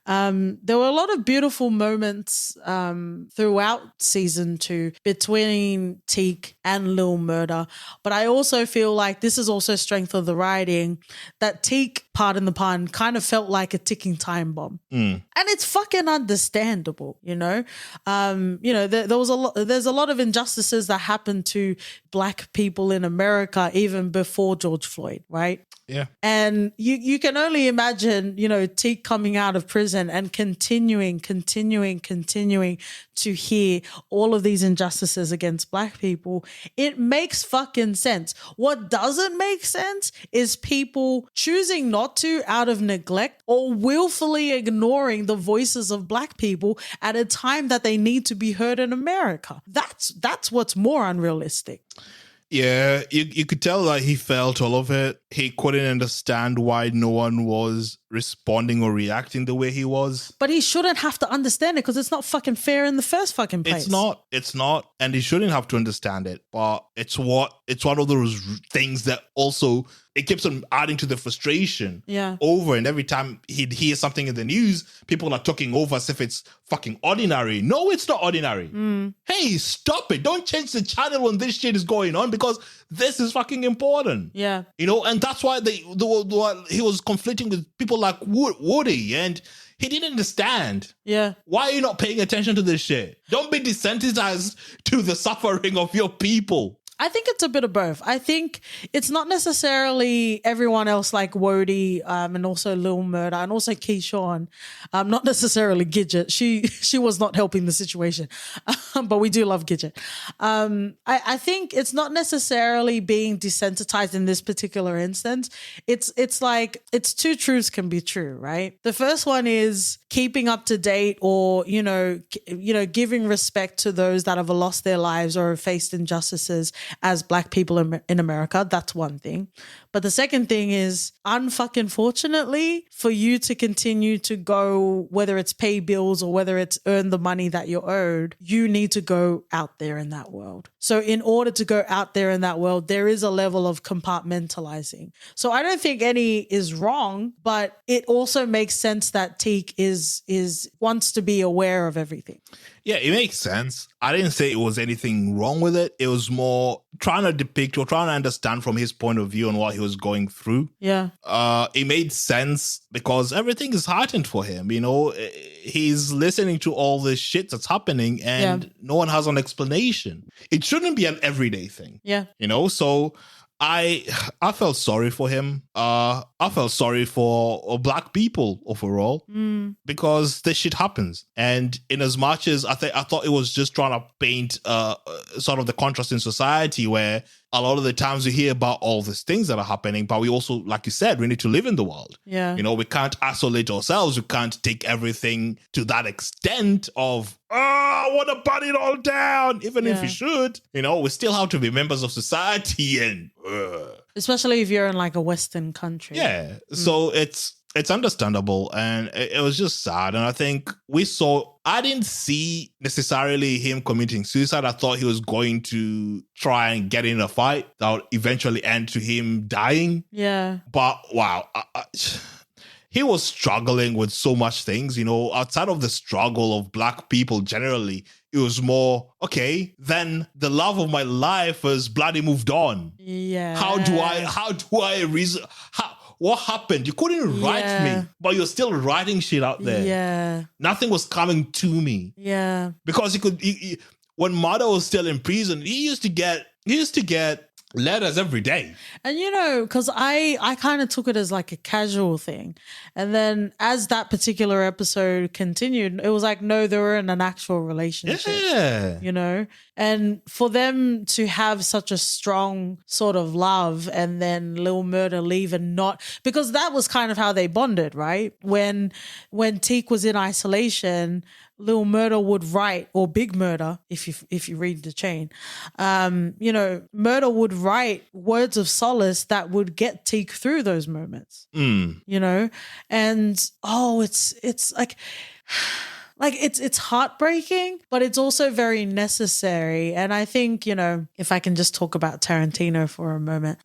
There were a lot of beautiful moments throughout season 2 between Teak and Lil Murda, but I also feel like this is also strength of the writing that Teak, pardon the pun, kind of felt like a ticking time bomb, and it's fucking understandable. There was there's a lot of injustices that happened to black people in America even before George Floyd, right? Yeah. And you can only imagine, Teak coming out of prison and continuing to hear all of these injustices against black people. It makes fucking sense. What doesn't make sense is people choosing not to out of neglect or willfully ignoring the voices of black people at a time that they need to be heard in America. That's what's more unrealistic. Yeah, you could tell that he felt all of it. He couldn't understand why no one was responding or reacting the way he was. But he shouldn't have to understand it because it's not fucking fair in the first fucking place. It's not. And he shouldn't have to understand it. But it's one of those things that also, it keeps on adding to the frustration. Yeah. Over and every time he'd hear something in the news, people are talking over as if it's fucking ordinary. No, it's not ordinary. Hey, stop it. Don't change the channel when this shit is going on because this is fucking important. Yeah. And that's why he was conflicting with people like Woody, and he didn't understand. Yeah. Why are you not paying attention to this shit? Don't be desensitized to the suffering of your people. I think it's a bit of both. I think it's not necessarily everyone else like Wody and also Lil Murda and also Keyshawn. Not necessarily Gidget. She was not helping the situation. But we do love Gidget. I think it's not necessarily being desensitized in this particular instance. It's like it's two truths can be true, right? The first one is keeping up to date or, giving respect to those that have lost their lives or have faced injustices as black people in America. That's one thing. But the second thing is, unfucking fortunately, for you to continue to go, whether it's pay bills or whether it's earn the money that you're owed, you need to go out there in that world. So in order to go out there in that world, there is a level of compartmentalizing. So I don't think any is wrong, but it also makes sense that Teak wants to be aware of everything. Yeah, it makes sense. I didn't say it was anything wrong with it. It was more trying to depict or trying to understand from his point of view and what he was going through. Yeah. It made sense because everything is heightened for him. He's listening to all this shit that's happening and no one has an explanation. It shouldn't be an everyday thing. Yeah. So I felt sorry for him. I felt sorry for black people overall because this shit happens. And in as much as I thought it was just trying to paint sort of the contrast in society where a lot of the times we hear about all these things that are happening, but we also, like you said, we need to live in the world. Yeah. You know, we can't isolate ourselves. We can't take everything to that extent of, I want to burn it all down. Even if we should, you know, we still have to be members of society and... Especially if you're in like a Western country. Yeah. So it's understandable, and it was just sad. And I think I didn't see necessarily him committing suicide. I thought he was going to try and get in a fight that would eventually end to him dying. Yeah. But wow, he was struggling with so much things, you know, outside of the struggle of Black people generally. It was more, okay, then the love of my life has bloody moved on. Yeah. What happened? You couldn't write me, but you're still writing shit out there. Yeah. Nothing was coming to me. Yeah. Because when Mother was still in prison, he used to get letters every day. And, you know, because I kind of took it as like a casual thing. And then as that particular episode continued, it was like, no, they were in an actual relationship. Yeah. You know? And for them to have such a strong sort of love and then Lil Murda leave and not... Because that was kind of how they bonded, right? When Teak was in isolation... Lil Murda would write, or Big Murda, if you read the chain, you know, Murda would write words of solace that would get Teak through those moments, you know, and it's like. Like it's heartbreaking, but it's also very necessary. And I think, you know, if I can just talk about Tarantino for a moment,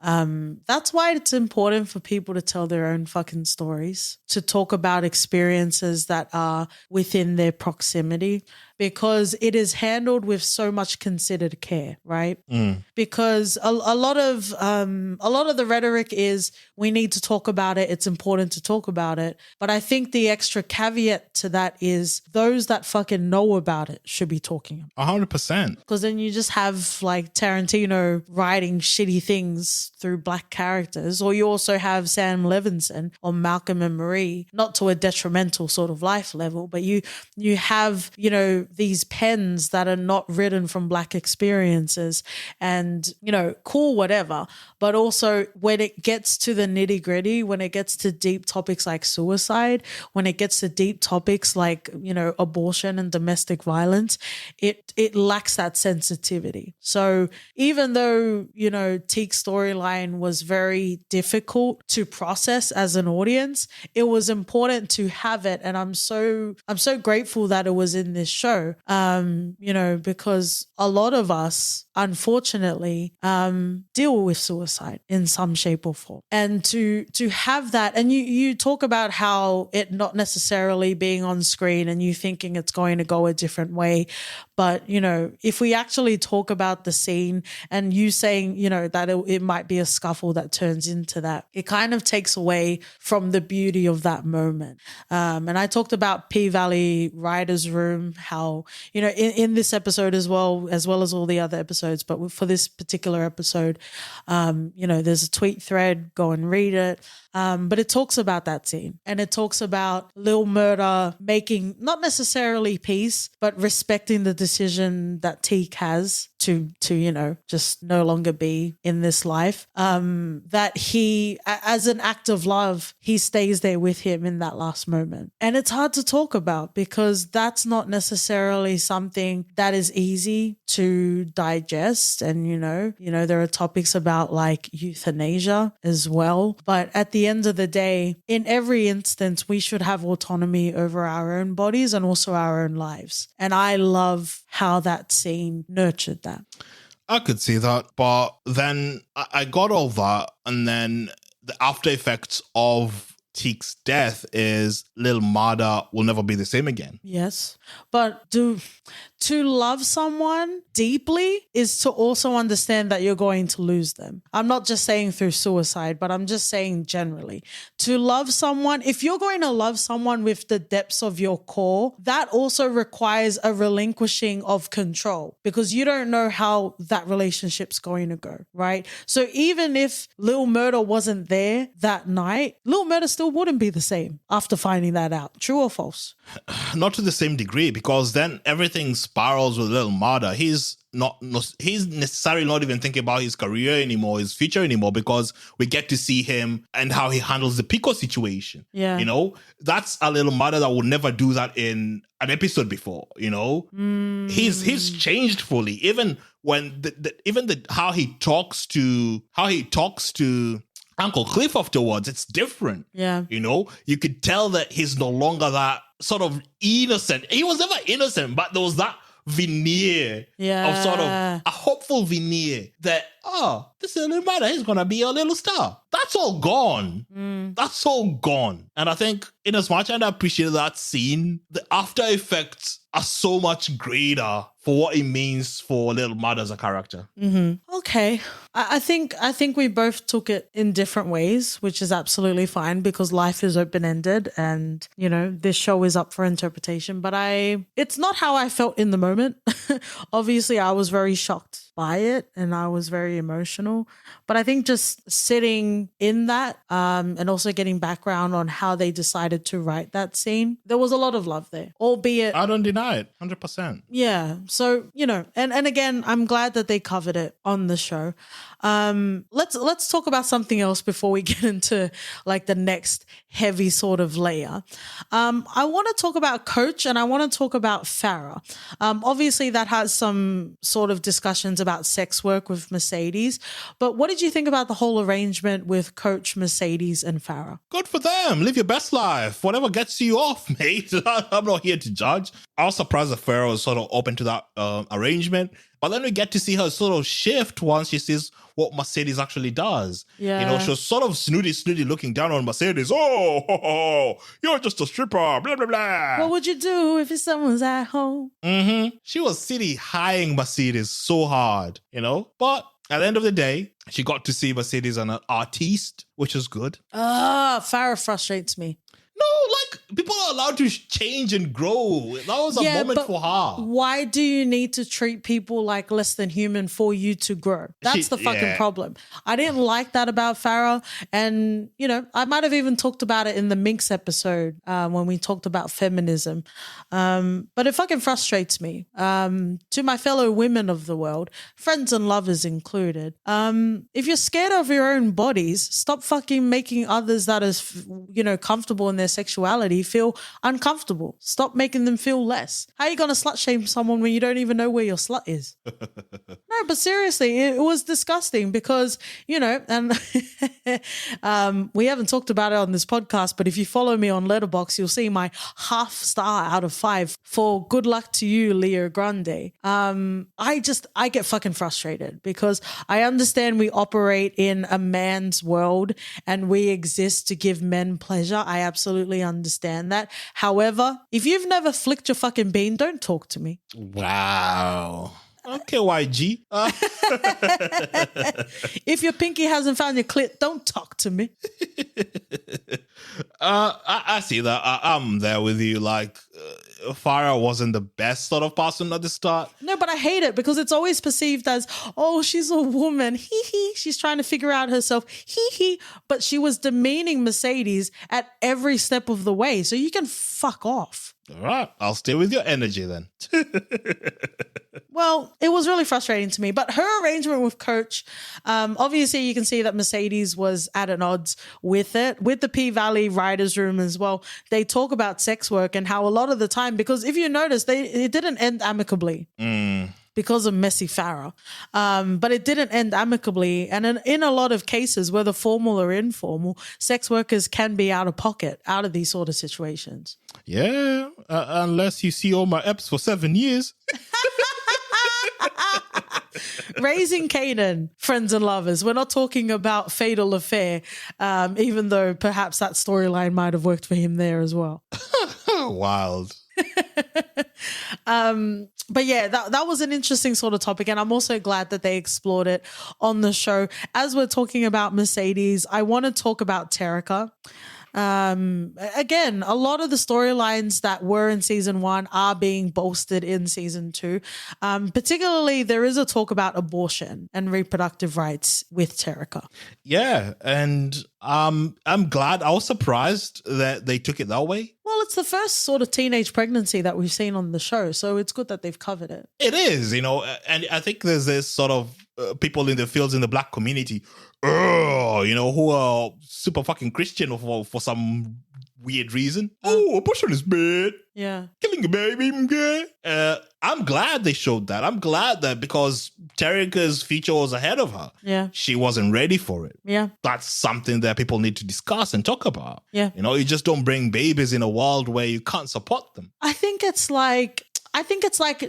that's why it's important for people to tell their own fucking stories, to talk about experiences that are within their proximity, because it is handled with so much considered care, right? Because a lot of the rhetoric is we need to talk about it. It's important to talk about it. But I think the extra caveat to that is those that fucking know about it should be talking. 100%. Because then you just have like Tarantino writing shitty things through Black characters, or you also have Sam Levinson or Malcolm and Marie, not to a detrimental sort of life level, but you have, you know, these pens that are not written from Black experiences and, you know, cool, whatever. But also when it gets to the nitty gritty, when it gets to deep topics like suicide, when it gets to deep topics like, you know, abortion and domestic violence, it lacks that sensitivity. So even though, you know, Teak's storyline was very difficult to process as an audience, it was important to have it. And I'm so grateful that it was in this show. You know, because a lot of us, unfortunately, deal with suicide in some shape or form. And to have that, and you talk about how it not necessarily being on screen and you thinking it's going to go a different way. But, you know, if we actually talk about the scene and you saying, you know, that it might be a scuffle that turns into that, it kind of takes away from the beauty of that moment. And I talked about P-Valley Writer's Room, how, you know, in this episode as well as all the other episodes, but for this particular episode, you know, there's a tweet thread, go and read it. But it talks about that scene, and it talks about Lil Murda making not necessarily peace, but respecting the decision that Teak has to you know, just no longer be in this life. That he, as an act of love, he stays there with him in that last moment. And it's hard to talk about because that's not necessarily something that is easy to digest. And, you know, there are topics about like euthanasia as well. But at the end of the day, in every instance, we should have autonomy over our own bodies and also our own lives. And I love how that scene nurtured that. I could see that, but then I got all that, and then the after effects of Teak's death is Lil Murda will never be the same again. Yes, but to love someone deeply is to also understand that you're going to lose them. I'm not just saying through suicide, but I'm just saying generally. To love someone, if you're going to love someone with the depths of your core, that also requires a relinquishing of control because you don't know how that relationship's going to go, right? So even if Lil Murda wasn't there that night, Lil Murda still wouldn't be the same after finding that out. True or false? Not to the same degree, because then everything's spirals with Little Mada, he's necessarily not even thinking about his career anymore, his future anymore, because we get to see him and how he handles the Pico situation. Yeah. You know, that's a Little Mada that would never do that in an episode before, you know? He's changed fully. Even when how he talks to Uncle Cliff afterwards, it's different. Yeah. You know, you could tell that he's no longer that sort of innocent. He was never innocent, but there was that veneer of sort of a hopeful veneer that, this little matter, he's going to be a little star. That's all gone. That's all gone. And I think in as much as I appreciate that scene, the after effects are so much greater for what it means for Little Mud as a character. Okay. I think we both took it in different ways, which is absolutely fine because life is open-ended and, you know, this show is up for interpretation. But it's not how I felt in the moment. Obviously, I was very shocked by it and I was very emotional. But I think just sitting in that and also getting background on how they decided to write that scene, there was a lot of love there, albeit... I don't deny it, 100%. Yeah. So, you know, and again, I'm glad that they covered it on the show. Let's talk about something else before we get into like the next heavy sort of layer. I want to talk about Coach and I want to talk about Farrah. Obviously that has some sort of discussions about sex work with Mercedes, but what did you think about the whole arrangement with Coach, Mercedes and Farrah? Good for them. Live your best life. Whatever gets you off, mate. I'm not here to judge. I was surprised that Farrah was sort of open to that arrangement. But then we get to see her sort of shift once she sees what Mercedes actually does. Yeah. You know, she was sort of snooty looking down on Mercedes. Oh, you're just a stripper, blah, blah, blah. What would you do if someone's at home? She was city-high-ing Mercedes so hard, you know? But at the end of the day, she got to see Mercedes as an artiste, which is good. Farrah frustrates me. No, like, people are allowed to change and grow. That was a moment for her. Why do you need to treat people like less than human for you to grow? That's the fucking problem. I didn't like that about Farrah. And, you know, I might have even talked about it in the Minx episode when we talked about feminism. But it fucking frustrates me. To my fellow women of the world, friends and lovers included, if you're scared of your own bodies, stop fucking making others that is, you know, comfortable in their sexuality feel uncomfortable. Stop making them feel less. How are you going to slut shame someone when you don't even know where your slut is? No, but seriously, it was disgusting because, you know, and we haven't talked about it on this podcast, but if you follow me on Letterboxd, you'll see my half star out of 5 for good luck to you, Leo Grande. I get fucking frustrated because I understand we operate in a man's world and we exist to give men pleasure. I absolutely understand that. However, if you've never flicked your fucking bean, don't talk to me. Wow. Okay, YG. If your pinky hasn't found your clit, don't talk to me. I see that. I'm there with you. Like, Farrah wasn't the best sort of person at the start. No, but I hate it because it's always perceived as, oh, she's a woman. Hee hee. She's trying to figure out herself. Hee hee. But she was demeaning Mercedes at every step of the way. So you can fuck off. All right. I'll stay with your energy then. Well, it was really frustrating to me. But her arrangement with Coach, obviously you can see that Mercedes was at an odds with it. With the P-Valley Writers Room as well, they talk about sex work and how a lot of the time, because if you notice, it didn't end amicably. Because of messy Farrah. But it didn't end amicably. And in a lot of cases, whether formal or informal, sex workers can be out of pocket, out of these sort of situations. Yeah, unless you see all my eps for 7 years. Raising Kanan, friends and lovers. We're not talking about Fatal Affair, even though perhaps that storyline might have worked for him there as well. Wild. But yeah, that was an interesting sort of topic. And I'm also glad that they explored it on the show. As we're talking about Mercedes, I want to talk about Terica. Again, a lot of the storylines that were in season 1 are being bolstered in season 2. Particularly, there is a talk about abortion and reproductive rights with Terica. Yeah, and I'm glad. I was surprised that they took it that way. Well, Well, it's the first sort of teenage pregnancy that we've seen on the show, so it's good that they've covered it. It is, and I think there's this sort of people in the fields in the black community, who are super fucking Christian for some weird reason. Oh, abortion is bad. Yeah. Killing a baby. I'm glad they showed that. I'm glad that because Terrica's future was ahead of her. Yeah. She wasn't ready for it. Yeah. That's something that people need to discuss and talk about. Yeah. You just don't bring babies in a world where you can't support them. I think it's like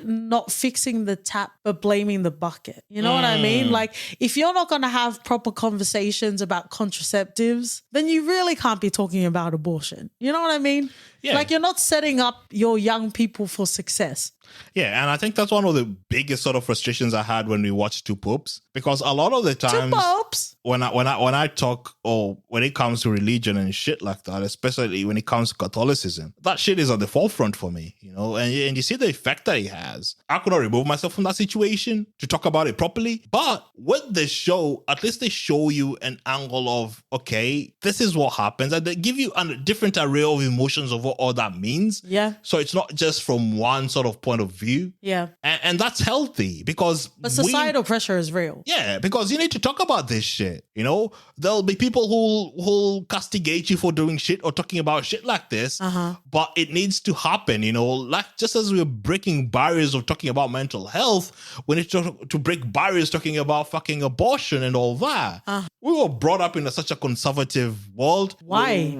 not fixing the tap but blaming the bucket. You know what I mean? Like, if you're not going to have proper conversations about contraceptives, then you really can't be talking about abortion. You know what I mean? Yeah. Like, you're not setting up your young people for success. Yeah, and I think that's one of the biggest sort of frustrations I had when we watched Two Popes, because a lot of the times Two Popes. when I talk, or when it comes to religion and shit like that, especially when it comes to Catholicism, that shit is at the forefront for me, and you see the effect that it has. I could not remove myself from that situation to talk about it properly, but with the show, at least they show you an angle of, okay, this is what happens, and they give you a different array of emotions of what all that means. Yeah. So it's not just from one sort of point of view. Yeah. And that's healthy because... But societal pressure is real. Yeah, because you need to talk about this shit, There'll be people who'll castigate you for doing shit or talking about shit like this, but it needs to happen, Like, just as we're breaking barriers of talking about mental health, we need to break barriers talking about fucking abortion and all that. We were brought up in such a conservative world. Why?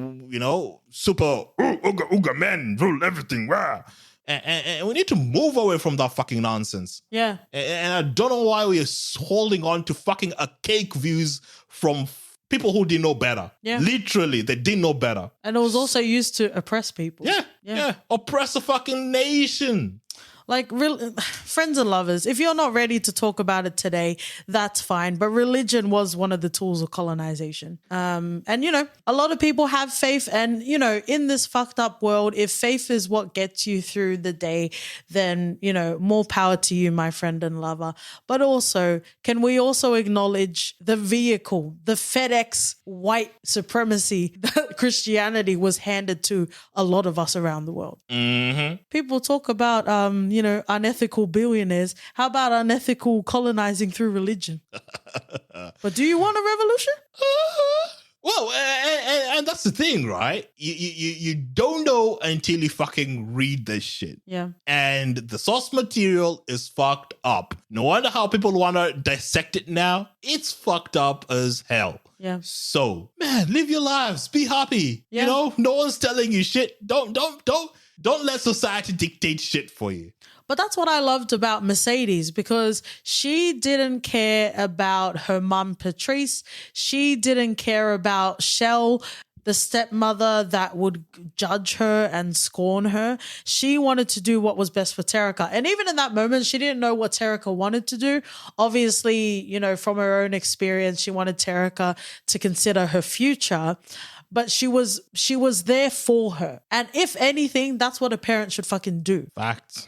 Super, ooga men rule everything, rah. And we need to move away from that fucking nonsense. Yeah. And I don't know why we're holding on to fucking archaic views from people who didn't know better. Yeah. Literally, they didn't know better. And it was also used to oppress people. Yeah. Oppress a fucking nation. Like, friends and lovers, if you're not ready to talk about it today, that's fine. But religion was one of the tools of colonization. And, a lot of people have faith. And, in this fucked up world, if faith is what gets you through the day, then, more power to you, my friend and lover. But also, can we also acknowledge the vehicle, the FedEx white supremacy that Christianity was handed to a lot of us around the world? Mm-hmm. People talk about, unethical billionaires. How about unethical colonizing through religion? But do you want a revolution? Well, and that's the thing, right? You don't know until you fucking read this shit. Yeah. And the source material is fucked up. No wonder how people want to dissect it now. It's fucked up as hell. Yeah. So, man, live your lives. Be happy. Yeah. No one's telling you shit. Don't let society dictate shit for you. But that's what I loved about Mercedes, because she didn't care about her mum, Patrice. She didn't care about Shell, the stepmother that would judge her and scorn her. She wanted to do what was best for Terrica. And even in that moment, she didn't know what Terrica wanted to do. Obviously, from her own experience, she wanted Terrica to consider her future. But she was there for her. And if anything, that's what a parent should fucking do. Facts.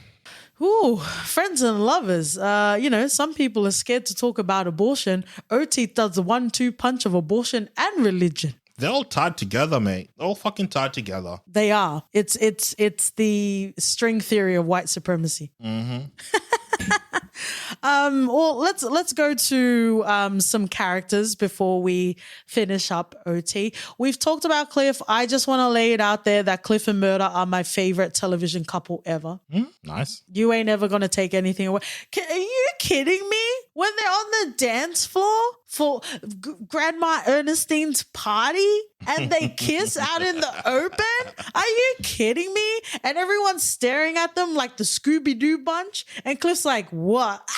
Ooh, friends and lovers. Some people are scared to talk about abortion. OT does the 1-2 punch of abortion and religion. They're all tied together, mate. They're all fucking tied together. They are. It's the string theory of white supremacy. Mm-hmm. Well, let's go to some characters before we finish up OT. We've talked about Cliff. I just want to lay it out there that Cliff and Murder are my favorite television couple ever. Nice. You ain't ever gonna take anything away. Are you kidding me? When they're on the dance floor for Grandma Ernestine's party and they kiss out in the open? Are you kidding me? And everyone's staring at them like the Scooby-Doo bunch. And Cliff's like, what?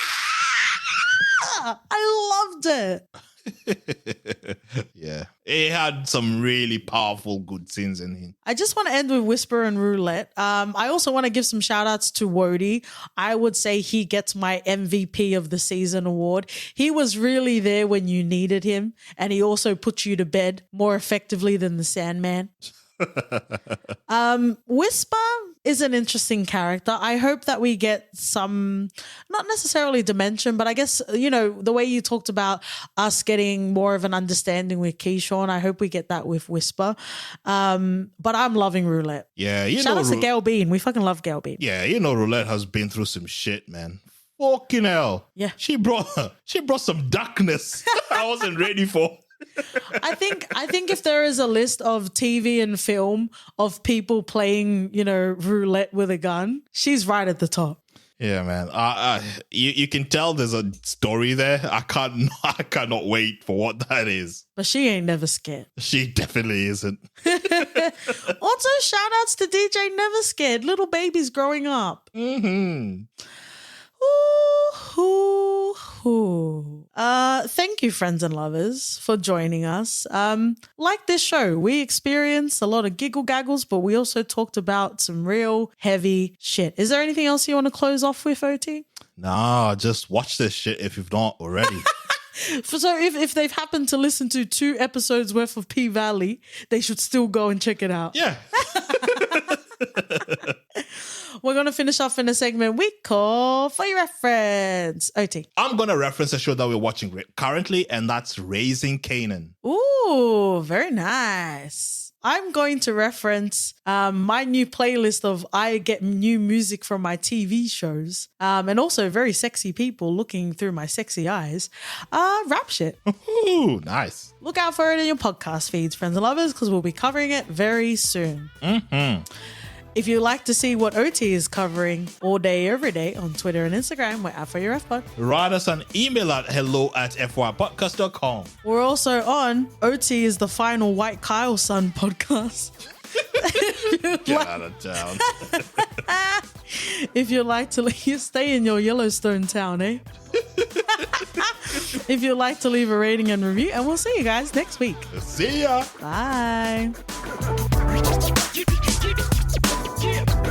I loved it. Yeah. It had some really powerful good scenes in it. I just want to end with Whisper and Roulette. I also want to give some shout outs to Wody. I would say he gets my MVP of the season award. He was really there when you needed him, and he also put you to bed more effectively than the Sandman. Whisper is an interesting character. I hope that we get some, not necessarily dimension, but I guess, the way you talked about us getting more of an understanding with Keyshawn, I hope we get that with Whisper. But I'm loving Roulette. Yeah, Shout out to Gail Bean. We fucking love Gail Bean. Yeah, Roulette has been through some shit, man. Fucking hell. Yeah. She brought some darkness I wasn't ready for. I think if there is a list of TV and film of people playing, roulette with a gun, she's right at the top. Yeah, man. You can tell there's a story there. I cannot wait for what that is. But she ain't never scared. She definitely isn't. Also, shout outs to DJ Never Scared. Little babies growing up. Mm-hmm. Thank you, friends and lovers, for joining us. Like this show, we experienced a lot of giggle gaggles, but we also talked about some real heavy shit. Is there anything else you want to close off with, OT? Nah, just watch this shit if you've not already. So if they've happened to listen to 2 episodes worth of P-Valley, they should still go and check it out. Yeah. We're going to finish off in a segment we call For Your Reference. OT. I'm going to reference a show that we're watching currently, and that's Raising Kanan. Ooh, very nice. I'm going to reference my new playlist of I get new music from my TV shows and also very sexy people looking through my sexy eyes. Rap shit. Ooh, nice. Look out for it in your podcast feeds, friends and lovers, because we'll be covering it very soon. Mm-hmm. If you'd like to see what OT is covering all day, every day on Twitter and Instagram, we're at For Your FPod. Write us an email at hello@fypodcast.com. We're also on OT is the Final White Kyle Son podcast. Get out of town. If you'd like to you stay in your Yellowstone town, eh? If you'd like to leave a rating and review, and we'll see you guys next week. See ya. Bye. Yeah.